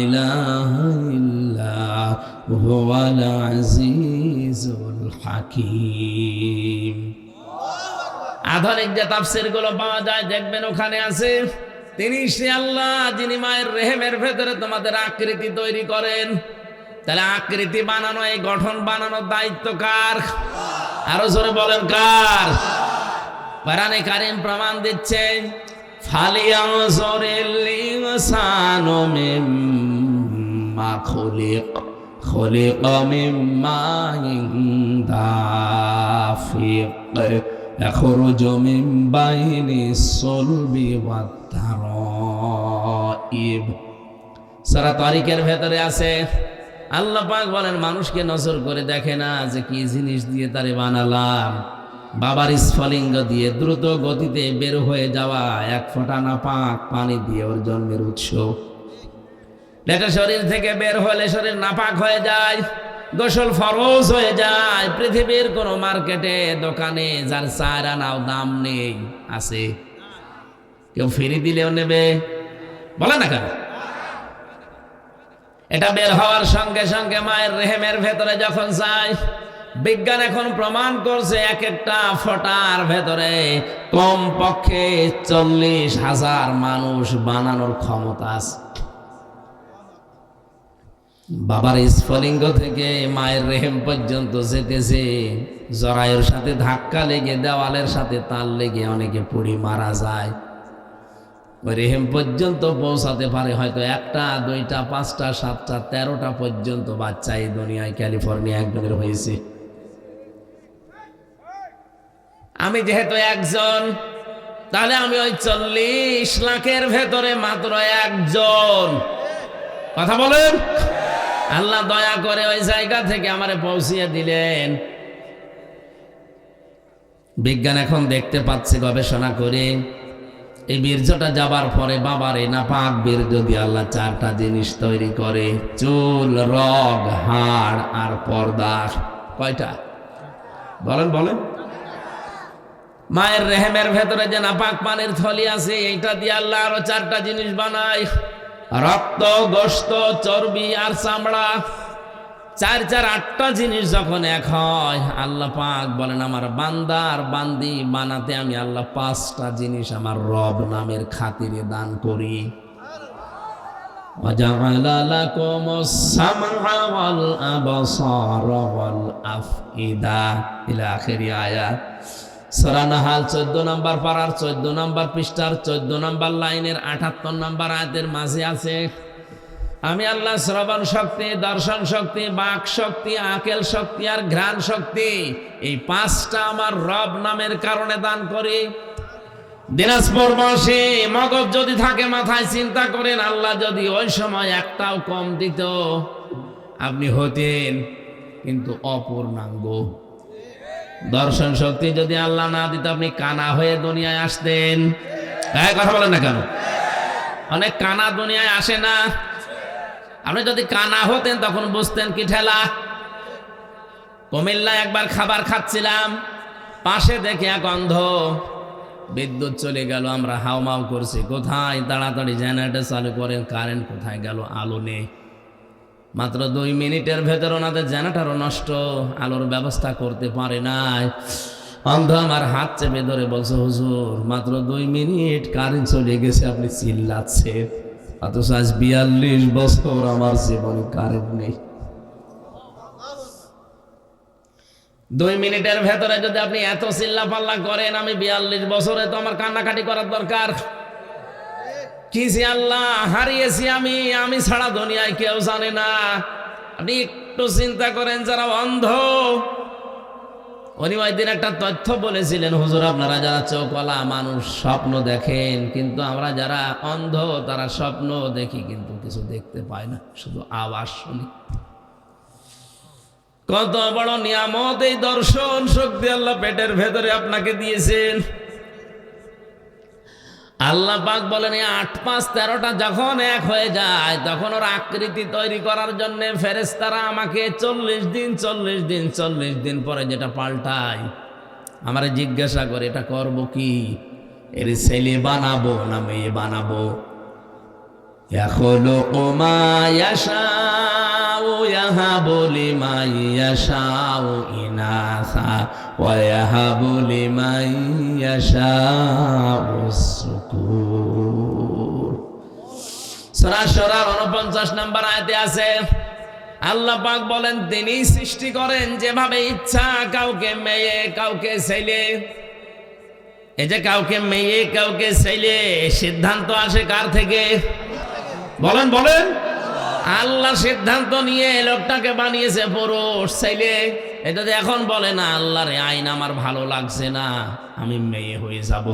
ইলাহা ইল্লা হুয়াল আজিজুল হাকীম। আধুনিক যে তাফসীরগুলো পাওয়া যায় দেখবেন ওখানে আছে, তিনি সে আল্লাহ যিনি মায়ের রেহেমের ভেতরে তোমাদের আকৃতি তৈরি করেন। তাহলে আকৃতি বানানো, এই গঠন বানানোর দায়িত্ব কার? আরো জোরে বলেন কার? কোরআনে কারীম প্রমাণ দিচ্ছে, ফালিয়ানজুরিল ইনসানু মিম্মা খুলিকা মিম্মা দাফিক ইয়াখরুজু মিন বাইনিস সুলবি ওয়াত তারাইব। সূরা তারিকের ভেতরে আছে, আল্লাহ পাক বলেন মানুষকে নজর করে দেখে না যে কি জিনিস দিয়ে তারে বানালাম। বাবার স্ফলিঙ্গ দিয়ে দ্রুত গতিতে বের হয়ে যাওয়া এক ফোঁটা নাপাক পানি দিয়ে ওর জন্মের উৎস। এটা শরীর থেকে বের হলে শরীর নাপাক হয়ে যায়। গোসল ফরজ হয়ে যায়। পৃথিবীর কোন মার্কেটে দোকানে যার 4 আনাও দাম নেই আছে? কেউ ফিরি দিলেও নেবে? বলে না কেন? এটা বের হওয়ার সঙ্গে সঙ্গে মায়ের রেহেমের ভেতরে যখন যায়, বিজ্ঞান এখন প্রমাণ করছে এক একটা ফোঁটার ভেতরে কম পক্ষে 40,000 মানুষ বানানোর ক্ষমতা আছে। বাবার স্ফলিঙ্গ থেকে মায়ের রেহেম পর্যন্ত যেতেছে, জরায়ুর সাথে ধাক্কা লেগে দেওয়ালের সাথে তাল লেগে অনেকে পুড়ি মারা যায়। ওই রেহেম পর্যন্ত পৌঁছাতে পারে হয়তো 1টা 2টা 5টা 7টা 13টা পর্যন্ত বাচ্চা এই দুনিয়ায় ক্যালিফোর্নিয়া একজনের হয়েছে। আমি যেহেতু একজন, তাহলে আমি ওই 40 লাখের ভেতরে মাত্র একজন। কথা বলেন। আল্লাহ দয়া করে ওই জায়গা থেকে আমারে পৌঁছিয়ে দিলেন। বিজ্ঞান এখন দেখতে পাচ্ছে গবেষণা করে, এই বীর্যটা যাবার পরে বাবারে নাপাক বীর্য দিয়ে আল্লাহ 4টা জিনিস তৈরি করে, চুল, রগ, হাড় আর পর্দা। কয়টা? বলেন বলেন। মায়ের রেহেমের ভেতরে যে নাপাক পানির থলি আছে, এইটা দিয়ে আল্লাহ আরো 4টা জিনিস বানায়, রক্ত, গোশত, চর্বি আর চামড়া। 4 8টা জিনিস যখন এক হয়, আল্লাহ পাক বলেন আমার বান্দা আর বান্দি বানাতে আমি আল্লাহ 5টা জিনিস আমার রব নামের খাতিরে দান করি। وَجَعَلَ لَكُمُ السَّمْعَ وَالْأَبْصَارَ وَالْأَفْئِدَةَ إلى آخر আয়াত। সূরা নাহাল 14 নম্বর পারার 14 নম্বর পৃষ্ঠার 14 নম্বর লাইনের 78 নম্বর আয়াতের মাঝে আছে, আমি আল্লাহ শ্রবণ শক্তি, দর্শন শক্তি, বাক শক্তি, আকেল শক্তি আর ঘ্রাণ শক্তি, এই 5টা আমার রব নামের কারণে দান করি। দিনাজপুর বসে মগজ যদি থাকে মাথায়, চিন্তা করেন আল্লাহ যদি ওই সময় একটাও কম দিত, আপনি হতেন কিন্তু অপূর্ণাঙ্গ। দর্শন শক্তি যদি আল্লাহ না দিত, আপনি কানা হয়ে দুনিয়ায় আসতেন। কথা বলেন না কেন? অনেক কানা দুনিয়ায় আসে না। আপনি যদি কানা হতেন তখন বুঝতেন কি ঠেলা। কুমিল্লায় একবার খাবার খাচ্ছিলাম, পাশে দেখে এক অন্ধ, বিদ্যুৎ চলে গেল, আমরা হাউমাউ করছি, কোথায়? তাড়াতাড়ি জেনারেটর চালু করেন, কারেন্ট কোথায় গেল? আলো নেই। মাত্র 2 মিনিটের ভেতর ওনাদের জেনারেটরও নষ্ট, আলোর ব্যবস্থা করতে পারে নাই। অন্ধ আমার হাত চেপে ধরে বলছে, হুজুর মাত্র 2 মিনিট কারেন্ট চলে গেছে, আপনি চিল্লাচ্ছেন, অথচ আজ 42 বছর আমার জীবনে কারেন্ট নেই। 2 মিনিটের ভেতরে যদি আপনি এত চিল্লা পাল্লা করেন, আমি 42 বছরে তো আমার কান্নাকাটি করার দরকার কি? আল্লাহ হারিয়েছি আমি ছাড়া দুনিয়ায় কেউ জানে না। আপনি একটু চিন্তা করেন, যারা অন্ধ, উনি ওই দিন একটা তথ্য বলেছিলেন, হুজুর আপনারা যারা চোখওয়ালা মানুষ স্বপ্ন দেখেন, কিন্তু আমরা যারা অন্ধ তারা স্বপ্ন দেখি কিন্তু কিছু দেখতে পাই না, শুধু আওয়াজ শুনি। কত বড় নিয়ামত এই দর্শন শক্তি আল্লাহ পেটের ভেতরে আপনাকে দিয়েছেন। আল্লাহ পাক বলেন 8 5 13টা যখন এক হয়ে যায়, তখন ওর আকৃতি তৈরি করার জন্য ফেরেশতারা আমাকে 40 দিন পরে যেটা পাল্টায়, আমারে জিজ্ঞাসা করে এটা করব কি? এর ছেলে বানাবো না মেয়ে বানাবো? ইয়াখলুকু মা ইয়াশাউ ইয়াহাবু লিমান ইয়াশাউ ইনাসা ওয়া ইয়াহাবু লিমান ইয়াশাউ যুকুর। সূরা শুরার 49 নম্বর আয়াতে আছে, আল্লাহ পাক বলেন তিনি সৃষ্টি করেন যেভাবে ইচ্ছা, কাউকে মেয়ে কাউকে ছেলে। এই যে কাউকে মেয়ে কাউকে ছেলে, সিদ্ধান্ত আসে কার থেকে? বলেন বলেন। আল্লাহ সিদ্ধান্ত নিয়ে লোকটাকে বানিয়েছে পুরুষ ছেলে। এটা এখন বলে না আল্লাহর আইন আমার ভালো লাগছে না, আমি মেয়ে হয়ে যাব।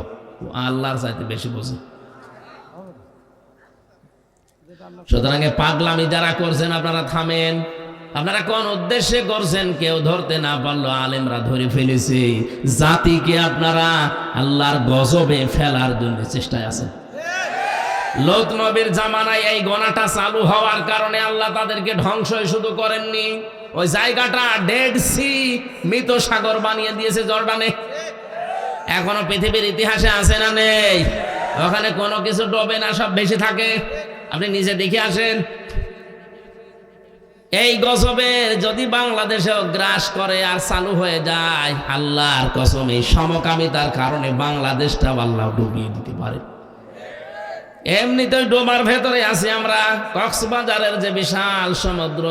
আল্লাহর চাইতে বেশি বোঝে। সুতরাং পাগলামি যারা করছেন আপনারা থামেন। আপনারা কোন উদ্দেশ্যে করছেন কেউ ধরতে না পারলো, আলেমরা ধরে ফেলেছে। জাতিকে আপনারা আল্লাহর গজবে ফেলার জন্য চেষ্টায় আছেন। লূত নবীর জামানায় এই গোনাটা চালু হওয়ার কারণে আল্লাহ তাদেরকে ধ্বংসই শুধু করেননি, ওই জায়গাটা ডেড সি, মৃত সাগর বানিয়ে দিয়েছে জর্ডানে। এখনো পৃথিবীর ইতিহাসে আছে না নেই? ওখানে কোনো কিছু ডোবে না, সব বেশি থাকে। আপনি নিজে দেখে আসেন। এই গজবের যদি বাংলাদেশেও গ্রাস করে আর চালু হয়ে যায়, আল্লাহর কসম এই সমকামিতার কারণে বাংলাদেশটা আল্লাহ ডুবিয়ে দিতে পারে। এমনিতেই ডোবার ভেতরে আছি আমরা। কক্সবাজারের যে বিশাল সমুদ্র,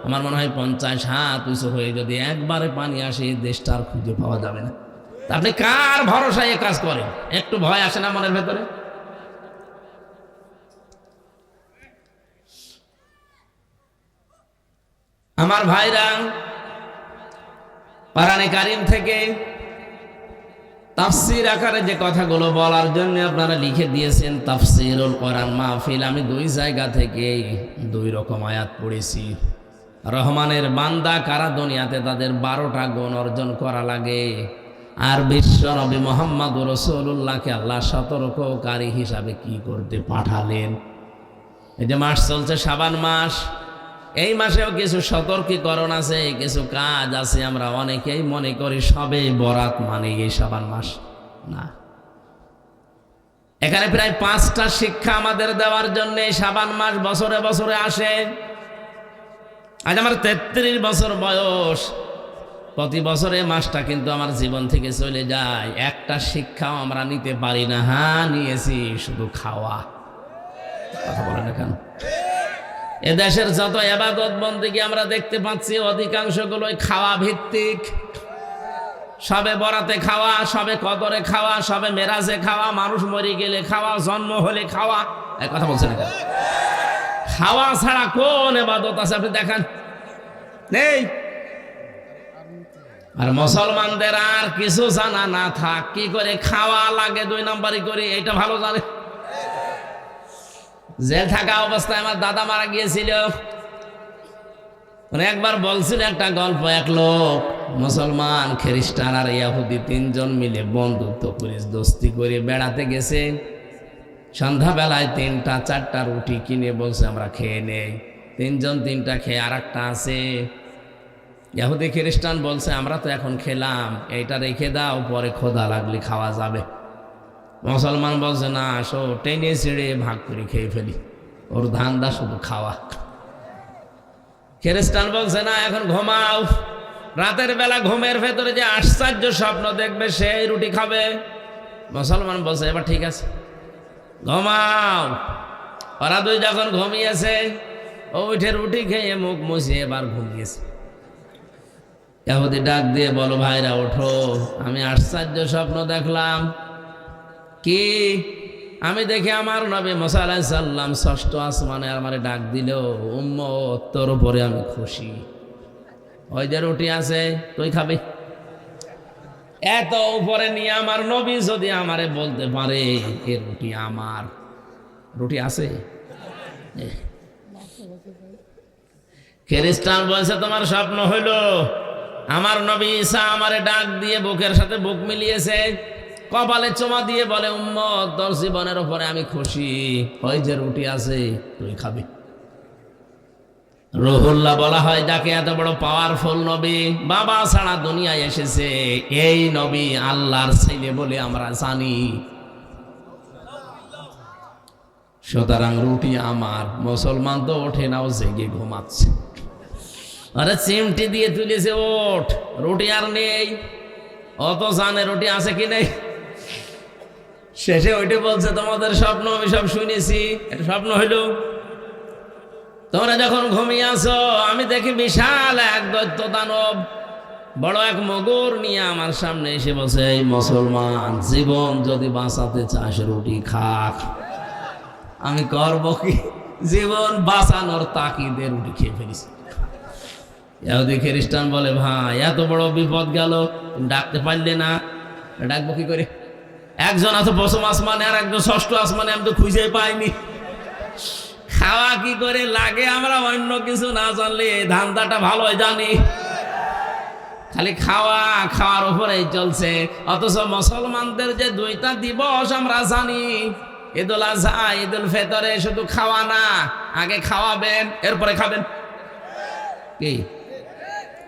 আমার মনে হয় 50 হাত উঁচু হয়ে যদি একবারে পানি আসে, দেশটা আর খুঁজে পাওয়া যাবে না। আপনি কার ভরসায় এ কাজ করেন? একটু ভয় আসে না মনের ভেতরে? আমার ভাইরা, কোরআনে কারীম থেকে তাফসীর আকারে যে কথাগুলো বলার জন্য আপনারা লিখে দিয়েছেন তাফসীরুল কোরআন মাহফিল, আমি 2 জায়গা থেকে 2 রকম আয়াত পড়েছি। রহমানের বান্দা কারা দুনিয়াতে তাদের 12টা গুণ অর্জন করা লাগে, আর বিশ্ব নবী মুহাম্মদুর রাসূলুল্লাহকে আল্লাহ সতর্ককারী হিসাবে কি করতে পাঠালেন। এই যে মাস চলছে শাবান মাস, এই মাসেও কিছু সতর্কীকরণ আছে, কিছু কাজ আছে। আমরা অনেকেই মনে করি সবে বরাত মানে এই শাবান মাস, না। এখানে প্রায় 5টা শিক্ষা আমাদের দেওয়ার জন্য শাবান মাস বছরে বছরে আসে। আজ আমার 33 বছর বয়স, প্রতি বছরে মাসটা কিন্তু আমার জীবন থেকে চলে যায়, একটা শিক্ষাও আমরা নিতে পারি না। হ্যাঁ, নিয়েছি শুধু খাওয়া। কথা বলেন কেন? এ দেশের যত ইবাদত বন্দেগী আমরা দেখতে পাচ্ছি অধিকাংশগুলোই খাওয়া ভিত্তিক। সবে বরাতে খাওয়া, সবে কদরে খাওয়া, সবে মেরাজে খাওয়া, মানুষ মরে গেলে খাওয়া, জন্ম হলে খাওয়া। এক কথা বলছেন কেন? খাওয়া ছাড়া কোন ইবাদত আছে আপনি দেখান? নেই। আর মুসলমানদের আর কিছু জানা না থাক, কি করে খাওয়া লাগে 2 নাম্বারই করে, এটা ভালো জানে। জেল থাকা অবস্থায় আমার দাদা মারা গিয়েছিল। একবার বলছিল একটা গল্প, এক লোক মুসলমান, খ্রিস্টান আর ইহুদি 3 জন মিলে বন্ধুত্ব করে দোস্তি করে বেড়াতে গেছে। সন্ধ্যাবেলায় 3টা 4টা রুটি কিনে বলছে আমরা খেয়ে নেই। 3 জন 3টা খেয়ে আর একটা আছে। ইহুদি খ্রিস্টান বলছে আমরা তো এখন খেলাম, এইটা রেখে দাও, পরে ক্ষুধা লাগলে খাওয়া যাবে। মুসলমান বলছে না, আসো টেনে ছিঁড়ে ভাগ করে খেয়ে ফেলি, ওর ধান্দা শুধু খাওয়া। খ্রিস্টান বলছে না, এখন ঘুমাও, রাতের বেলা ঘুমের ভেতরে যে আশ্চর্য স্বপ্ন দেখবে সেই রুটি খাবে। মুসলমান বলছে এবার ঠিক আছে, ঘুমাও। ওরা 2 যখন ঘুমিয়েছে, ও উঠে রুটি খেয়ে মুখ মুছিয়ে এবার ঘুমিয়েছে। ইহুদি ডাক দিয়ে বলো, ভাইরা ওঠো, আমি আশ্চর্য স্বপ্ন দেখলাম। কি? আমি দেখি আমার নবী মুসা আলাইহিস সালাম 6ষ্ঠ আসমানে আমারে ডাক দিল, উম্মত তোর উপরে আমি খুশি। ওই যে রুটি আছে তুই খাবি। এত উপরে নিয়ে আমার নবী যদি আমারে বলতে পারে এ রুটি আমার, রুটি আছে। খ্রিস্টান বলছে তোমার স্বপ্ন হইল। আমার নবী ঈসা আমারে ডাক দিয়ে বুকের সাথে বুক মিলিয়েছে, কপালে চুমা দিয়ে বলে, উম্মত তোর জীবনের উপরে আমি খুশি, ওই যে রুটি আছে তুই খাবি। রুহুল্লাহ বলা হয় যাকে এত বড় পাওয়ারফুল নবী, বাবা ছাড়া দুনিয়ায় এসেছে, এই নবী আল্লাহর ছেলে বলে আমরা জানি। সুতরাং রুটি আমার। মুসলমান তো ওঠে নাও, জেগে ঘুমাচ্ছে। আরে চিমটি দিয়ে তুলেছে, ওঠ, রুটি আর নেই। অত জানে রুটি আছে কি নেই। শেষে ওইটা বলছে তোমাদের স্বপ্ন আমি সব শুনেছি, এটা স্বপ্ন হইল। তোমরা যখন ঘুমিয়ে আসো, আমি দেখি বিশাল এক দৈত্য দানব বড় এক মগর নিয়ে আমার সামনে এসে বসে, এই মুসলমান, জীবন যদি বাঁচাতে চাস রুটি খাক। আমি করবো কি? জীবন বাঁচানোর তাকিদে রুটি খেয়ে ফেলিস। ইহুদি খ্রিস্টান বলে, ভাই এত বড় বিপদ গেল, ডাকতে পারলে না? ডাকবো কি করে? একজন আছে 5ম আসমানে আর একজন 6ষ্ঠ আসমানে, আমি তো খুঁজে পাইনি। খাওয়া কি করে লাগে আমরা অন্য কিছু না জানলে ধান্দাটা ভালো জানি। খালি খাওয়া, খাওয়ার উপরেই চলছে। অথচ মুসলমানদের যে 2টা দিবস আমরা জানি, ঈদুল আজহা, ঈদুল ফিতরে, শুধু খাওয়া না, আগে খাওয়াবেন এরপরে খাবেন। কি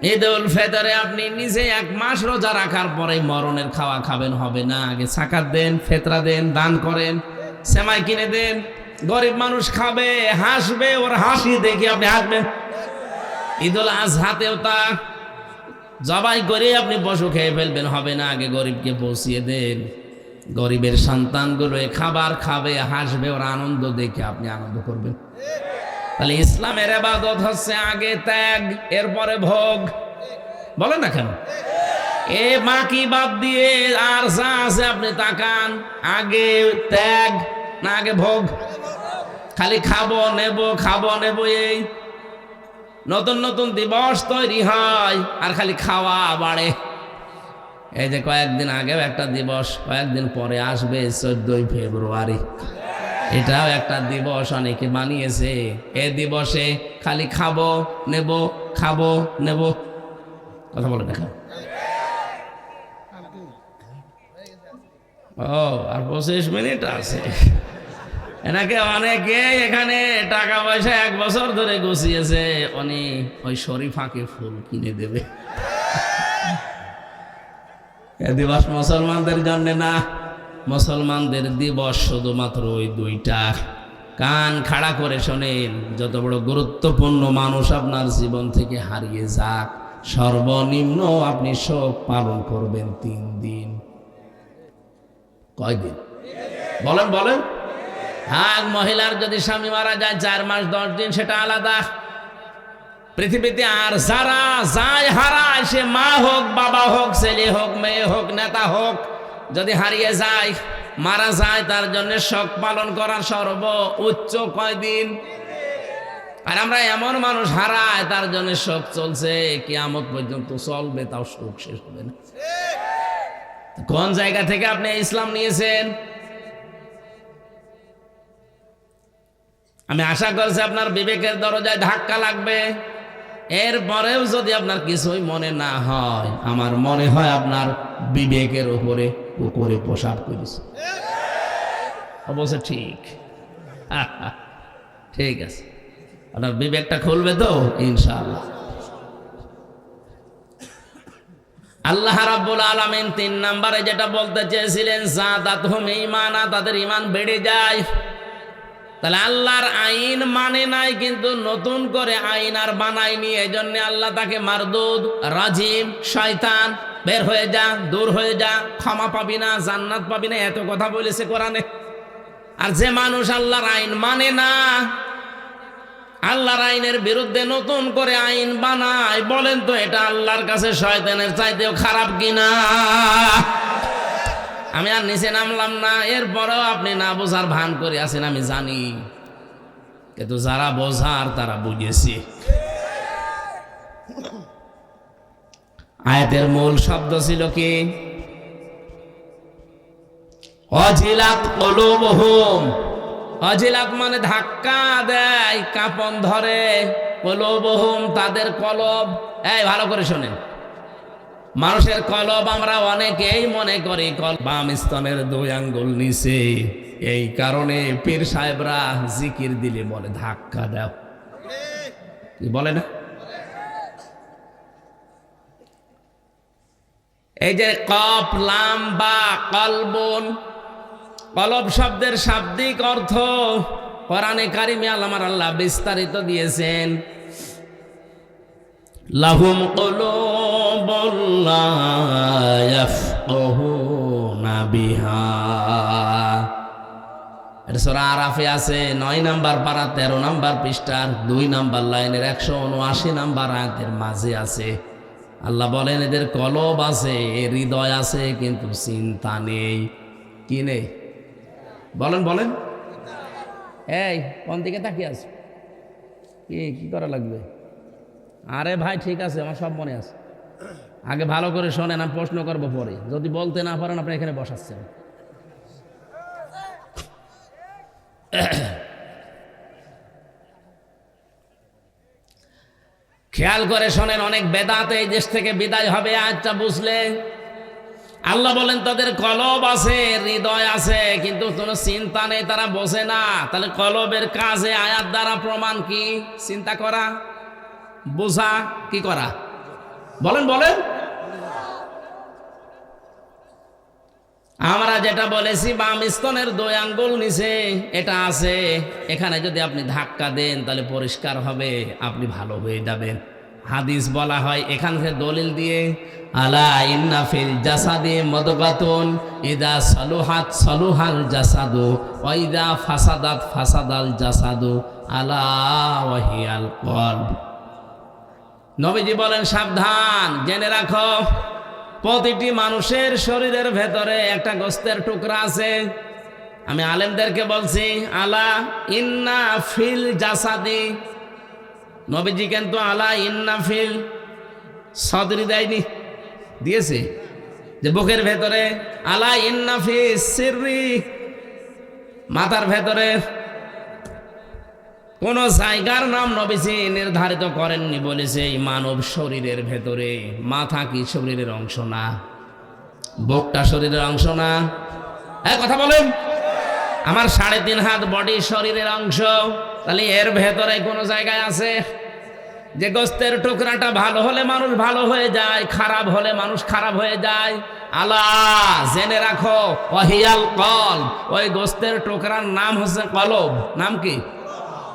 ঈদুল ফিতরে আপনি নিজে 1 মাস রোজা রাখার পরে মরণের খাওয়া খাবেন হবে না, আগে যাকাত দেন, ফিতরা দেন, দান করেন, সেমাই কিনে দেন, গরিব মানুষ খাবে, হাসবে, ওর হাসি দেখে আপনি হাসবেন। ঈদুল আজহাতেও তা জবাই করে আপনি পশু খেয়ে ফেলবেন হবে না, আগে গরিবকে পৌঁছিয়ে দেন। গরিবের সন্তানগুলো খাবার খাবে, হাসবে, ওর আনন্দ দেখে আপনি আনন্দ করবেন। তাহলে ইসলামের ইবাদত হচ্ছে আগে ত্যাগ, এরপরে ভোগ। বলেন না কেন? এ বাকি বাদ দিয়ে আর যা আছে আপনি তাকান, আগে ত্যাগ না আগে ভোগ? খালি খাবো নেব, এই নতুন নতুন দিবস তৈরি হয় আর খালি খাওয়া বাড়ে। এই যে কয়েকদিন আগেও একটা দিবস, কয়েকদিন পরে আসবে 14ই ফেব্রুয়ারি, এটাও একটা দিবস অনেকে বানিয়েছে। এ দিবসে খালি খাবো নেব। কথা বলে দেখা। ও আর 25 মিনিট আছে। এনাকে অনেকে এখানে টাকা পয়সা 1 বছর ধরে গুছিয়েছে, উনি ওই শরীফাকে ফুল কিনে দেবে। এ দিবস মুসলমানদের জন্য না, মুসলমানদের দিবস শুধুমাত্র ওই 2টা। কান খাড়া করে শোনেন, যত বড় গুরুত্বপূর্ণ মানুষ আপনার জীবন থেকে হারিয়ে যাক, সর্বনিম্ন আপনি শোক পালন করবেন 3 দিন। কয়দিন? বলেন। হ্যাঁ, মহিলার যদি স্বামী মারা যায় 4 মাস 10 দিন, সেটা আলাদা। পৃথিবীতে আর যারা যায় হারায়, সে মা হোক, বাবা হোক, ছেলে হোক, মেয়ে হোক, নেতা হোক, যদি হারিয়ে যায়, মারা যায়, তার জন্য শোক পালন করার সর্বোচ্চ কয়দিন? আর আমরা এমন মানুষ হারায়, তার জন্য শোক চলছে, কিয়ামত পর্যন্ত চলবে, তাও শোক শেষ হবে না। কোন জায়গা থেকে আপনি ইসলাম নিয়েছেন? আমি আশা করছি আপনার বিবেকের দরজায় ধাক্কা লাগবে। এরপরেও যদি আপনার কিছুই মনে না হয়, আমার মনে হয় আপনার বিবেকের উপরে পোশাক করেছে। অবশ্য ঠিক আছে, আপনার বিবেকটা খুলবে তো ইনশাআল্লাহ। আল্লাহ রাব্বুল আলামিন 3 নম্বরে যেটা বলতে চেয়েছিলেন, যাদাতহুম ঈমানা, তাদের ঈমান বেড়ে যায়। তাহলে আল্লাহর আইন মানে নাই, কিন্তু নতুন করে আইন আর বানায়নি, এজন্য আল্লাহ তাকে মারদুদ, রাজিম, শয়তান, বের হয়ে যা, দূর হয়ে যা, ক্ষমা পাবি না, জান্নাত পাবি না, এত কথা বলেছে কোরআনে। আর যে মানুষ আল্লাহর আইন মানে না, আল্লাহর আইনের বিরুদ্ধে নতুন করে আইন বানায়, বলেন তো এটা আল্লাহর কাছে শয়তানের চাইতেও খারাপ কিনা? আমি আর নিচে নামলাম না, এরপরেও আপনি না বোঝার ভান করে আছেন, আমি জানি, কিন্তু যারা বোঝার তারা বুঝেছে। আয়াতের মূল শব্দ ছিল কি? অজিলাত কুলুবুহুম। অজিলাত মানে ধাক্কা দেয়, কাঁপন ধরে। কুলুবুহুম তাদের কলব। এই ভালো করে শোনেন, মানুষের কলব আমরা অনেকেই মনে করি বাম স্তনের 2 আঙ্গুল নিচে। এই কারণে পীর সাহেবরা জিকির দিলে বলে ধাক্কা দাও, কি বলে না? এই যে কফ লাম বা কলবুন, কলব শব্দের শাব্দিক অর্থ কোরআনে কারিমে আমার আল্লাহ বিস্তারিত দিয়েছেন। লাহুম কুলুবুন লা ইয়াফকাহুনা বিহা, এটা সূরা আরাফে আছে, 9 নম্বর পারা 13 নম্বর পৃষ্ঠার 2 নম্বর লাইনের 179 নম্বর আয়াতের মাঝে আছে। আল্লাহ বলেন এদের কলব আছে, হৃদয় আছে, কিন্তু চিন্তা নেই। কি নেই? বলেন। এই কোন দিকে তাকিয়ে আছো? কি করা লাগবে? আরে ভাই ঠিক আছে, আমার সব মনে আছে। আগে ভালো করে শোনেন, আমি প্রশ্ন করবো পরে। যদি বলতে না পারেন, আপনি এখানে বসাচ্ছেন। খেয়াল করে শোনেন, অনেক বেদাত এই দেশ থেকে বিদায় হবে আজটা বুঝলে। আল্লাহ বলেন তাদের কলব আছে, হৃদয় আছে, কিন্তু কোনো চিন্তা নেই, তারা বোঝে না। তাহলে কলবের কাজে আয়াত দ্বারা প্রমাণ কি? চিন্তা করা, বোঝা, কি করা? বলেন বলেন। আমরা যেটা বলেছি বাম স্তনের 2 আঙ্গুল নিচে এটা আছে, এখানে যদি আপনি ধাক্কা দেন তাহলে পরিষ্কার হবে, আপনি ভালো হয়ে যাবেন। হাদিস বলা হয় এখান থেকে দলিল দিয়ে, আলা ইন্না ফিল জাসাদি মুদগাতুন ইদা সালুহাত সালুহাল জাসাদু ওয়া ইদা ফাসাদাত ফাসাদাল জাসাদু আলা ওয়া হিয়াল কলব। নবীজি বলেন সাবধান, জেনে রাখো প্রতিটি মানুষের শরীরের ভেতরে একটা গোস্তের টুকরা আছে। আমি আলেমদেরকে বলছি আলা ইন্না ফিল জাসাদি, নবীজি কিন্তু আলা ইন্না ফিল সদরি দেয়নি, দিয়েছে যে বুকের ভেতরে, আলা ইন্না ফিস সিররি মাথার ভেতরে। কোন জায়গার নাম নবীজি নির্ধারিত করেননি, বলেছে এই মানব শরীরের ভেতরে। মাথা কি শরীরের অংশ না? বুকটা শরীরের অংশ না? কথা বলেন। আমার 3.5 হাত বডি শরীরের অংশ, তাহলে এর ভেতরে কোন জায়গায় আছে যে গোস্তের টুকরাটা ভালো হলে মানুষ ভালো হয়ে যায়, খারাপ হলে মানুষ খারাপ হয়ে যায়। আলা জেনে রাখো ওয়াহিয়াল কলব, ওই গোস্তের টুকরার নাম হচ্ছে কলব। নাম কি?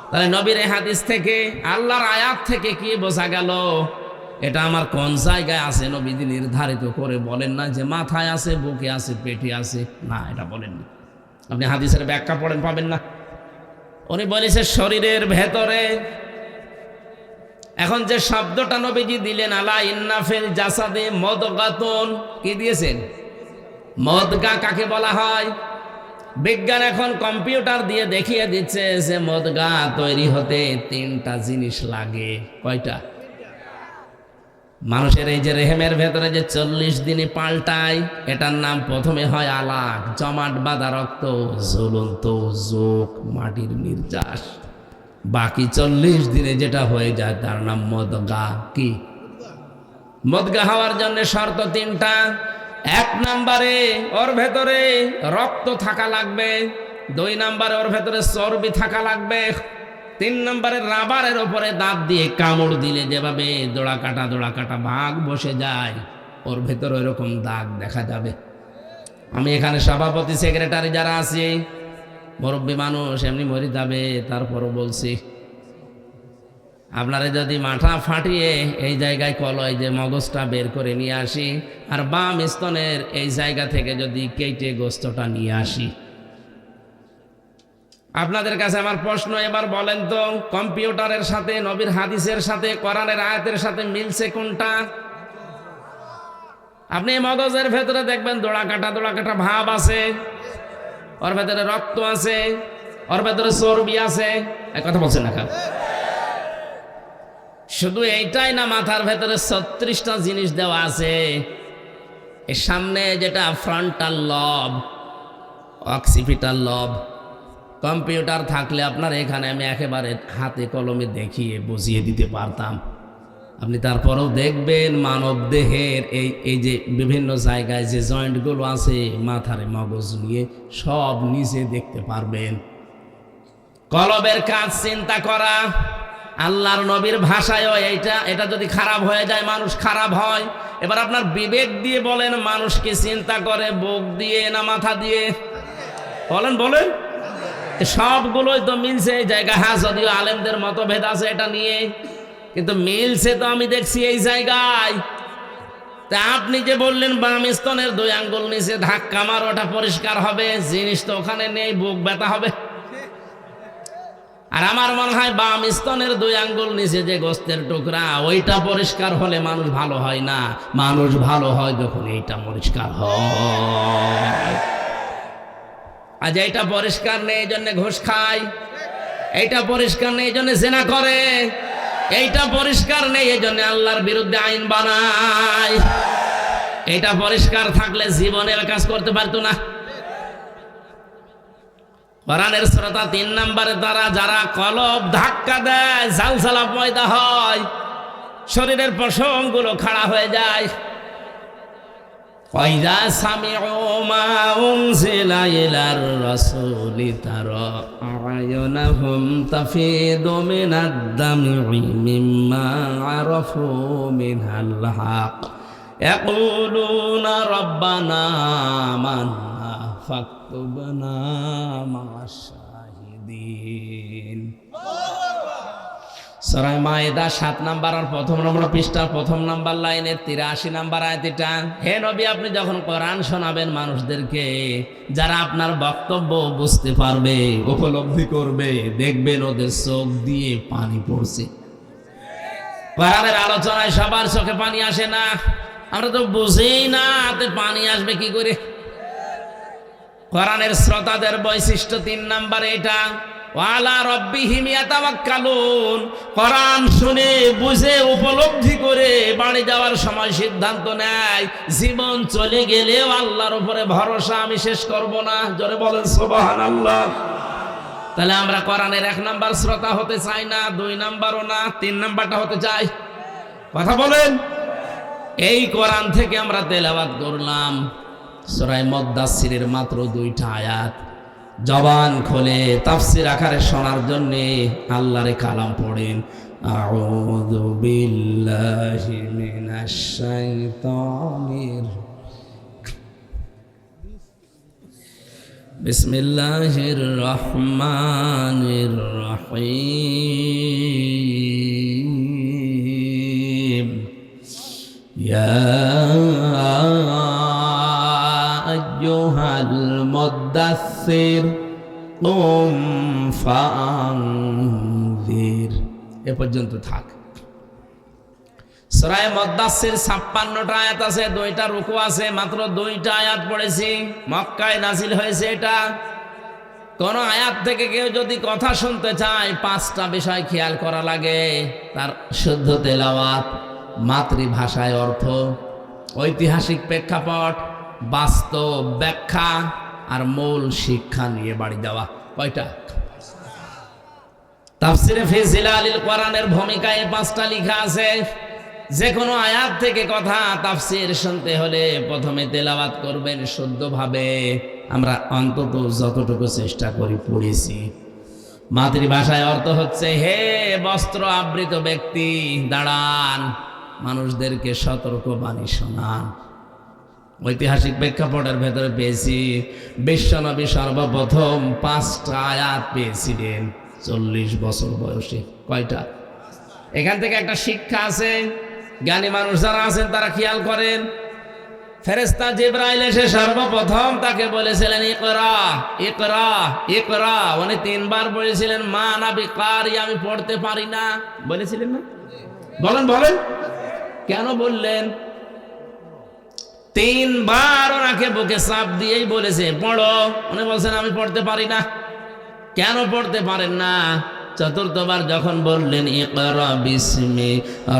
তাহলে নবীর এই হাদিস থেকে, আল্লাহর আয়াত থেকে কি বোঝা গেল? এটা আমার কোন জায়গায় আছে নবীজি নির্ধারিত করে বলেন না যে মাথায় আছে, বুকে আছে, পেটে আছে, না এটা বলেননি। আপনি হাদিসের ব্যাখ্যা পড়েন, পাবেন না। উনি বলেছে শরীরের ভেতরে। এখন যে শব্দটা নবীজি দিলেন আলা ইন্না ফিল জাসাদি মুদগাতুন, কি দিয়েছেন? মুদগা কাকে বলা হয়? বিজ্ঞান এখন কম্পিউটার দিয়ে দেখিয়ে দিচ্ছে যে মুদগা তৈরি হতে 3টা জিনিস লাগে। কয়টা? মানুষের এই যে রেহেমের ভেতরে যে 40 দিনে পাল্টায়, এটার নাম প্রথমে হয় আলাক, জমাট বাঁধা রক্ত, ঝুলন্ত যোগ, মাটির নির্যাস। বাকি 40 দিনে যেটা হয়ে যায় তার নাম মুদগা। কি? মুদগা হওয়ার জন্য শর্ত 3টা। 1 নম্বরে ওর ভেতরে রক্ত থাকা লাগবে, 2 নম্বরে ওর ভেতরে চর্বি থাকা লাগবে, 3 নম্বরে রাবারের ওপরে দাঁত দিয়ে কামড় দিলে যেভাবে দোড়া কাটা ভাগ বসে যায়, ওর ভেতরে ওইরকম দাগ দেখা যাবে। আমি এখানে সভাপতি সেক্রেটারি যারা আছি, মুরব্বী মানুষ, এমনি মরে যাবে, তারপরও বলছি আপনারা যদি মাথা ফাটিয়ে এই জায়গায় কলয় যে মগজটা বের করে নিয়ে আসি, আর বাম স্তনের এই জায়গা থেকে যদি কেটে গোস্তটা নিয়ে আসি, আপনাদের কাছে আমার প্রশ্ন, এবার বলেন তো কম্পিউটারের সাথে, নবীর হাদিসের সাথে, কোরআনের আয়াতের সাথে মিলছে কোনটা? আপনি মগজের ভেতরে দেখবেন দোড়া কাটা ভাব আছে, ওর ভেতরে রক্ত আছে, ওর ভেতরে চর্বি আছে। এক কথা বলছেন না? শুধু এইটাই না, মাথার ভেতরে 36টা জিনিস দেওয়া আছে। এর সামনে যেটা ফ্রন্টাল লব, অক্সিপিটাল লব, কম্পিউটার থাকলে আপনার এখানে আমি একেবারে হাতে কলমে দেখিয়ে বুঝিয়ে দিতে পারতাম। আপনি তারপরেও দেখবেন মানব দেহের এই যে বিভিন্ন জায়গায় যে জয়েন্টগুলো আছে, মাথার মগজ নিয়ে সব নিচে দেখতে পারবেন। কলবের কাজ চিন্তা করা। আল্লাহর নবীর ভাষায়ও এটা যদি খারাপ হয়ে যায় মানুষ খারাপ হয়। এবার আপনার বিবেক দিয়ে বলেন, মানুষ কি চিন্তা করে বুক দিয়ে না মাথা দিয়ে? বলেন। সবগুলোই তো মিলছে এই জায়গা। হ্যাঁ, যদিও আলেমদের মতভেদ আছে এটা নিয়ে, কিন্তু মিলছে তো আমি দেখছি এই জায়গায়। তা আপনি যে বললেন বাম স্তনের 2 আঙ্গুল নিচে ধাক্কা মার, ওটা পরিষ্কার হবে, জিনিস তো ওখানে নেই, বুক ব্যথা হবে। আর আমার মনে হয় বাম স্তনের 2 আঙ্গুল নিচে যে গোস্তের টুকরা, ওইটা পরিষ্কার হলে মানুষ ভালো হয় না। মানুষ ভালো হয় যখন এইটা পরিষ্কার হয়। আজ এইটা পরিষ্কার নেই, এই জন্য ঘুষ খায়। এইটা পরিষ্কার নেই, এই জন্য জেনা করে। এইটা পরিষ্কার নেই, এই জন্য আল্লাহর বিরুদ্ধে আইন বানায়। এইটা পরিষ্কার থাকলে জীবনের কাজ করতে পারতো না। কোরআনের শ্রোতা 3 নম্বরে তারা যারা কলব ধাক্কা দেয়, ঝালঝালা পয়দা হয়, শরীরের পশমগুলো খাড়া হয়ে যায়। وَإِذَا سَمِعُوا مَا أُنزِلَ ইলার রাসূলি তারা আ'য়ুনাহুম তাফিদু মিনাদ দাম'i মিম্মা আরাফু মিনাল হক ইয়াকুলুনা রাব্বানা আমান্না ফাকতুবনা মা'আশ শাহিদিন। সূরা মায়েদা 7 নাম্বার আর প্রথম নম্বর পৃষ্ঠার প্রথম নাম্বার লাইনের 83 নাম্বার আয়াত এটা। হে নবী, আপনি যখন কোরআন শোনাবেন মানুষদেরকে, যারা আপনার বক্তব্য বুঝতে পারবে, উপলব্ধি করবে, দেখবেন ওদের চোখ দিয়ে পানি পড়ছে। কোরআনের আলোচনায় সবার চোখে পানি আসে না, আমরা তো বুঝেই না হাতে পানি আসবে কি করে। কোরআনের শ্রোতাদের বৈশিষ্ট্য 3 নাম্বার এটা, ওয়ালা রব্বিহিম ইয়াতাওয়াক্কালুন। কোরআন শুনে বুঝে উপলব্ধি করে বাড়ি যাওয়ার সময় সিদ্ধান্ত নেয়, জীবন চলে গেলেও আল্লাহর উপরে ভরসা আমি শেষ করব না। জোরে বলেন সুবহানাল্লাহ। তাহলে আমরা কোরআনের 1 নাম্বার শ্রোতা হতে চাই না, 2 নাম্বারও না, 3 নাম্বারটা হতে চাই। কথা বলেন। এই কোরআন থেকে আমরা তেলাওয়াত করলাম সূরা মুদ্দাসসিরের মাত্র 2টা আয়াত। জবান খুলে তাফসীর আকারে শোনার জন্য আল্লাহর কালাম পড়েন। আউযু বিল্লাহি মিনাশ শাইতানির বিসমিল্লাহির রহমানির রহিম। ইয়া আইয়ুহাল মুদ্দাসসির কুম ফাআনযির। এ পর্যন্ত থাক। সূরা মুদ্দাসসির 56টা আয়াত আছে, 2টা রুকু আছে, মাত্র 2টা আয়াত পড়েছি। মক্কায় নাজিল হয়েছে এটা। কোন আয়াত থেকে কেউ যদি কথা শুনতে চায় 5টা বিষয় খেয়াল করা লাগে। তার শুদ্ধ তেলাওয়াত, মাতৃভাষায় অর্থ, ঐতিহাসিক প্রেক্ষাপট, বাস্তব ব্যাখ্যা আর মূল শিক্ষা নিয়ে বাড়ি যাওয়া। কয়টা? তাফসিরে ফি জিলালিল কোরআনের ভূমিকায় 5টা লেখা আছে। যে কোনো আয়াত থেকে কথা তাফসির শুনতে হলে প্রথমে তেলাওয়াত করবেন শুদ্ধভাবে। আমরা অন্তত যতটুকু চেষ্টা করি পড়েছি। মাতৃভাষায় অর্থ হচ্ছে, হে বস্ত্র আবৃত ব্যক্তি, দাঁড়ান, মানুষদেরকে সতর্ক বাণী শোনান। ঐতিহাসিক প্রেক্ষাপটের ভেতরে পেয়েছি, বিশ্বনবী সর্বপ্রথম 5টা আয়াত পেয়েছিলেন 40 বছর বয়সে। কয়টা? এখান থেকে একটা শিক্ষা আছে। জ্ঞানী মানুষ যারা আছেন তারা খেয়াল করেন। ফেরেশতা জিবরাইল এসে সর্বপ্রথম তাকে বলেছিলেন ইকরা ইকরা ইকরা। উনি 3 বার বলেছিলেন মা আনা বিকারি, আমি পড়তে পারি না। বলেছিলেন না? বলেন বলেন, কেন বললেন? 3 বার ওনাকে বুকে চাপ দিয়েই বলেছে পড়ো। উনি বলছেন আমি পড়তে পারি না। কেন পড়তে পারেন না? 4বার যখন বললেন ইকরা বিসমি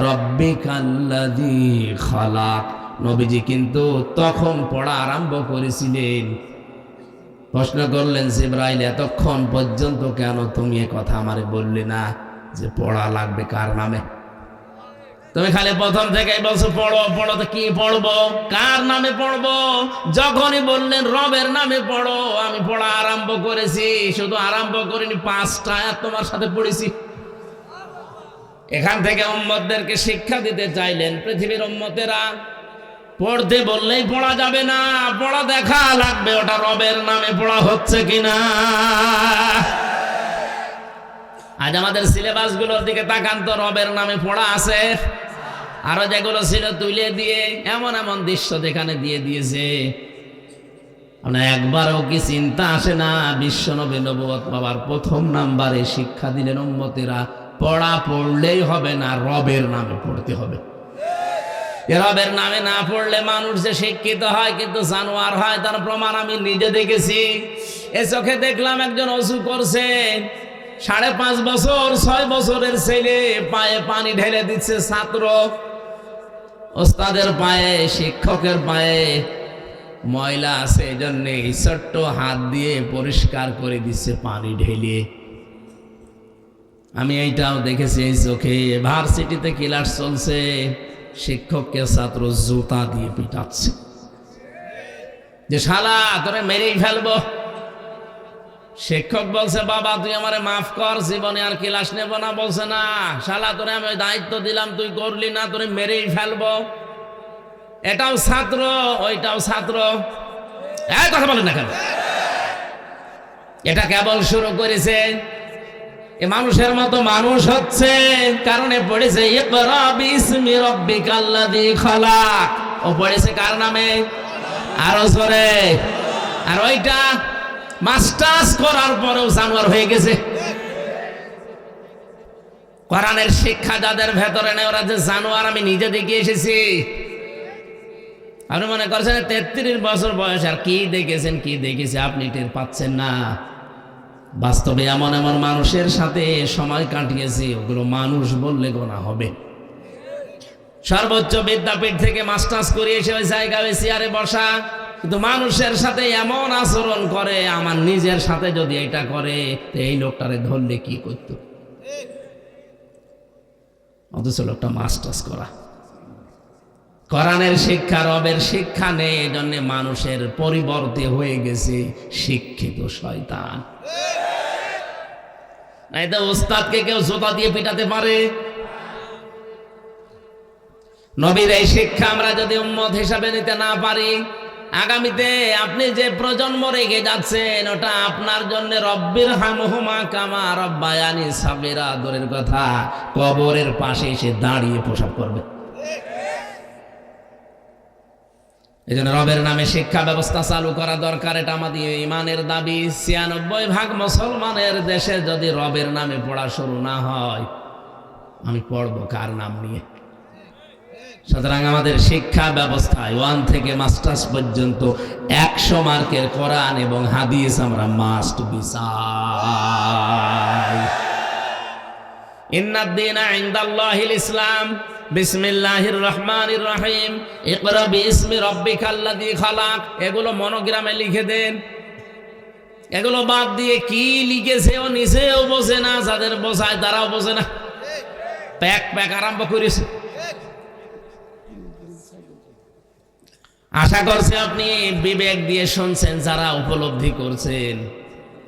রাব্বিকাল্লাযী খালাক, নবীজি কিন্তু তখন পড়া আরম্ভ করেছিলেন। প্রশ্ন করলেন জিবরাইল, এতক্ষণ পর্যন্ত কেন তুমি এ কথা আমারে বললে না যে পড়া লাগবে কার নামে? তুমি খালি প্রথম থেকেই বলছো পড়ো পড়ো। তো কি পড়বো? কার নামে পড়বো? যখনই বললেন রবের নামে পড়ো, আমি পড়া আরম্ভ করেছি। শুধু আরম্ভ করিনি, 5টা আয়াত তোমার সাথে পড়েছি। এখান থেকে উম্মতদেরকে শিক্ষা দিতে চাইলেন, পৃথিবীর উম্মতেরা পড়তে বললেই পড়া যাবে না, পড়া দেখা লাগবে ওটা রবের নামে পড়া হচ্ছে কিনা। আজ আমাদের সিলেবাসগুলোর দিকে তাকান তো, রবের নামে পড়া আছে। আরো যেগুলো ছিল তুলে দিয়ে এমন এমন দৃশ্য যেখানে দিয়ে দিয়েছে, মানে একবারও কি চিন্তা আসে না? বিশ্বনবী নবুয়ত পাওয়ার 1ম নাম্বারে শিক্ষা দিলেন উম্মতেরা পড়া পড়লেই হবে না, রবের নামে পড়তে হবে। রবের নামে না পড়লে মানুষ যে শিক্ষিত হয় কিন্তু জানোয়ার হয়, তার প্রমাণ আমি নিজে দেখেছি। এ চোখে দেখলাম একজন ওযু করছে, 5.5 বছর 6 বছরের ছেলে পায়ে পানি ঢেলে দিচ্ছে। ছাত্র ওস্তাদের পায়ে, শিক্ষকের পায়ে ময়লা আছে, এই জন্য ছোট্ট হাত দিয়ে পরিষ্কার করে দিচ্ছে পানি ঢেলে। আমি এইটাও দেখেছি এই চোখে। ভার্সিটিতে ক্লাস চলছে, শিক্ষককে ছাত্র জুতা দিয়ে পিটাচ্ছে। যে শালা তোরে মেরেই ফেলবো। শিক্ষক বলছে বাবা তুই আমারে মাফ কর, জীবনে আর ক্লাস নেব না। বলছে না শালা তোরে আমি দায়িত্ব দিলাম তুই করলি না, তোরে মেরেই ফেলবো। এটাও ছাত্র ওইটাও ছাত্র, কথা বলেন না কেন? এটা কেবল শুরু করেছে, এ মানুষের মতো মানুষ হচ্ছে কারণে পড়েছে ইকরা বিসমি রাব্বিকাল্লাযী খালাক। ও পড়েছে কার নামে? আরো জোরে। আর ওইটা মাস্টার্স করার পরেও জানোয়ার হয়ে গেছে। কোরআনের শিক্ষা যাদের ভেতরে নেই ওরা যে জানোয়ার আমি নিজে দেখে এসেছি। আপনি মনে করছেন 33 বছর বয়স আর কি দেখেছেন, কি দেখেছে আপনি টের পাচ্ছেন না। বাস্তবে এমন এমন মানুষের সাথে সময় কাটিয়েছি ওগুলো মানুষ বললে গোনা হবে। সর্বোচ্চ বিদ্যাপীঠ থেকে মাস্টার্স করে এসে ওই জায়গায় ওই চেয়ারে বসা, কিন্তু মানুষের সাথে এমন আচরণ করে, আমার নিজের সাথে যদি এটা করে এই লোকটারে ধরলে কি করত? অথচ লোকটা মাস্টার্স করা। কোরআনের শিক্ষা রবের শিক্ষা নেই, এই জন্য মানুষের পরিবর্তে হয়ে গেছে শিক্ষিত শয়তান। এই তো উস্তাদকে কেউ জুতা দিয়ে পিটাতে পারে। নবীর এই শিক্ষা আমরা যদি উম্মত হিসাবে নিতে না পারি, আগামীতে আপনি যে প্রজন্ম রেখে যাচ্ছেন ওটা আপনার জন্য রব্বির হামহুমা কামা রব্বায়ানি সাগীরা দূরের কথা, কবরের পাশে এসে দাঁড়িয়ে প্রসাব করবে। এই জন্য রবের নামে শিক্ষা ব্যবস্থা চালু করা দরকার, এটা আমাদের ইমানের দাবি। ৯৬% মুসলমানের দেশে যদি রবের নামে পড়া শুরু না হয়, আমি পড়বো কার নাম নিয়ে? সুতরাং আমাদের শিক্ষা ব্যবস্থায় 1 থেকে মাস্টার্স পর্যন্ত 100 মার্কের কোরআন এবং হাদিস আমরা মাস্ট বিচার। ইন্নাদ-দীনা ইনদাল্লাহিল ইসলাম, বিসমিল্লাহির রহমানির রহিম, ইকরা বিইসমি রাব্বিকাল্লাযী খালাক। এগুলো মনোগ্রামে লিখে দেন। এগুলো বাদ দিয়ে কি লিখেছে ও নিজেও বোঝে না, যাদের বোঝায় তারাও বোঝে না। প্যাক আরম্ভ করেছে। আশা করছি আপনি বিবেক দিয়ে শুনছেন, যারা উপলব্ধি করছেন।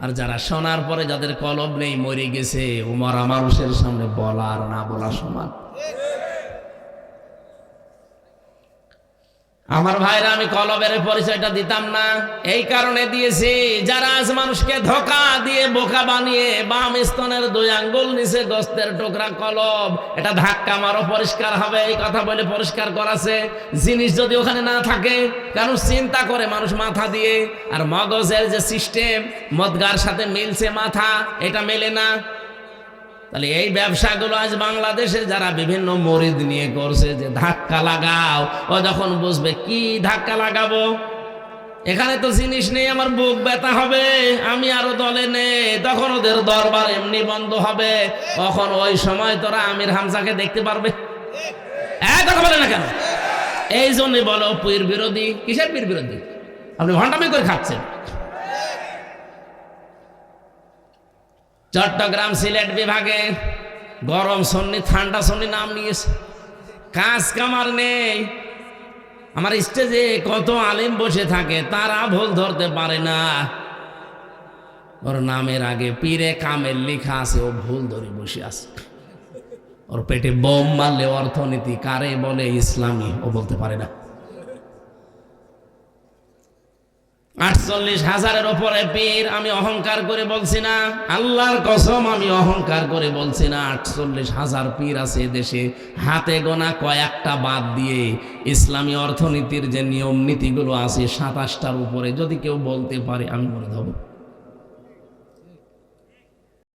আর যারা শোনার পরে যাদের কলব নেই, মরে গেছে, উমরা মানুষের সামনে বলা আর না বলা সমান। আমার ভাইরা, আমি কলবের পরিচয়টা দিতাম না, এই কারণে দিয়েছি যারা আজ মানুষকে ধোঁকা দিয়ে বোকা বানিয়ে বাম স্তনের 2 আঙ্গুল নিচে গোস্তের টুকরা কলব, এটা ধাক্কা মারো পরিষ্কার হবে এই কথা বলে পরিষ্কার করাছে। জিনিস যদি ওখানে না থাকে, কারণ চিন্তা করে মানুষ মাথা দিয়ে, আর মগজের যে সিস্টেম মদগার সাথে মিলছে মাথা, এটা মেলে না। তাহলে এই ব্যবসাগুলো আজ বাংলাদেশে যারা বিভিন্ন মরিদ নিয়ে করছে, যে ধাক্কা লাগাও, ও যখন বুঝবে কি ধাক্কা লাগাবো, এখানে তো জিনিস নেই, আমার বুক ব্যথা হবে, আমি আরো দলে নেই, তখন ওদের দরবার এমনি বন্ধ হবে। তখন ওই সময় তোরা আমির হামজাকে দেখতে পারবে। কথা বলে না কেন? এই জন্য বলো পীর বিরোধী। কিসের পীর বিরোধী? আপনি ভণ্ডামি করে খাচ্ছেন। চট্টগ্রাম সিলেট বিভাগে গরম সন্নি ঠান্ডা সন্নি নাম নিয়েছে, কাজ কামার নেই। আমার স্টেজে কত আলেম বসে থাকে, তারা ভুল ধরতে পারে না। ওর নামের আগে পীরে কামেল লেখা আছে, ও ভুল ধরে বসে আছে। ওর পেটে বোম মারলে অর্থনীতি কারে বলে ইসলামী, ও বলতে পারে না। 48,000-এর উপরে পীর। আমি অহংকার করে বলছি না, আল্লাহর কসম আমি অহংকার করে বলছি না। 48,000 পীর আছে দেশে, হাতে গোনা কয়েকটা বাদ দিয়ে ইসলামী অর্থনীতির যে নিয়ম নীতিগুলো আছে 27টার উপরে যদি কেউ বলতে পারে, আমি বলে দেবো।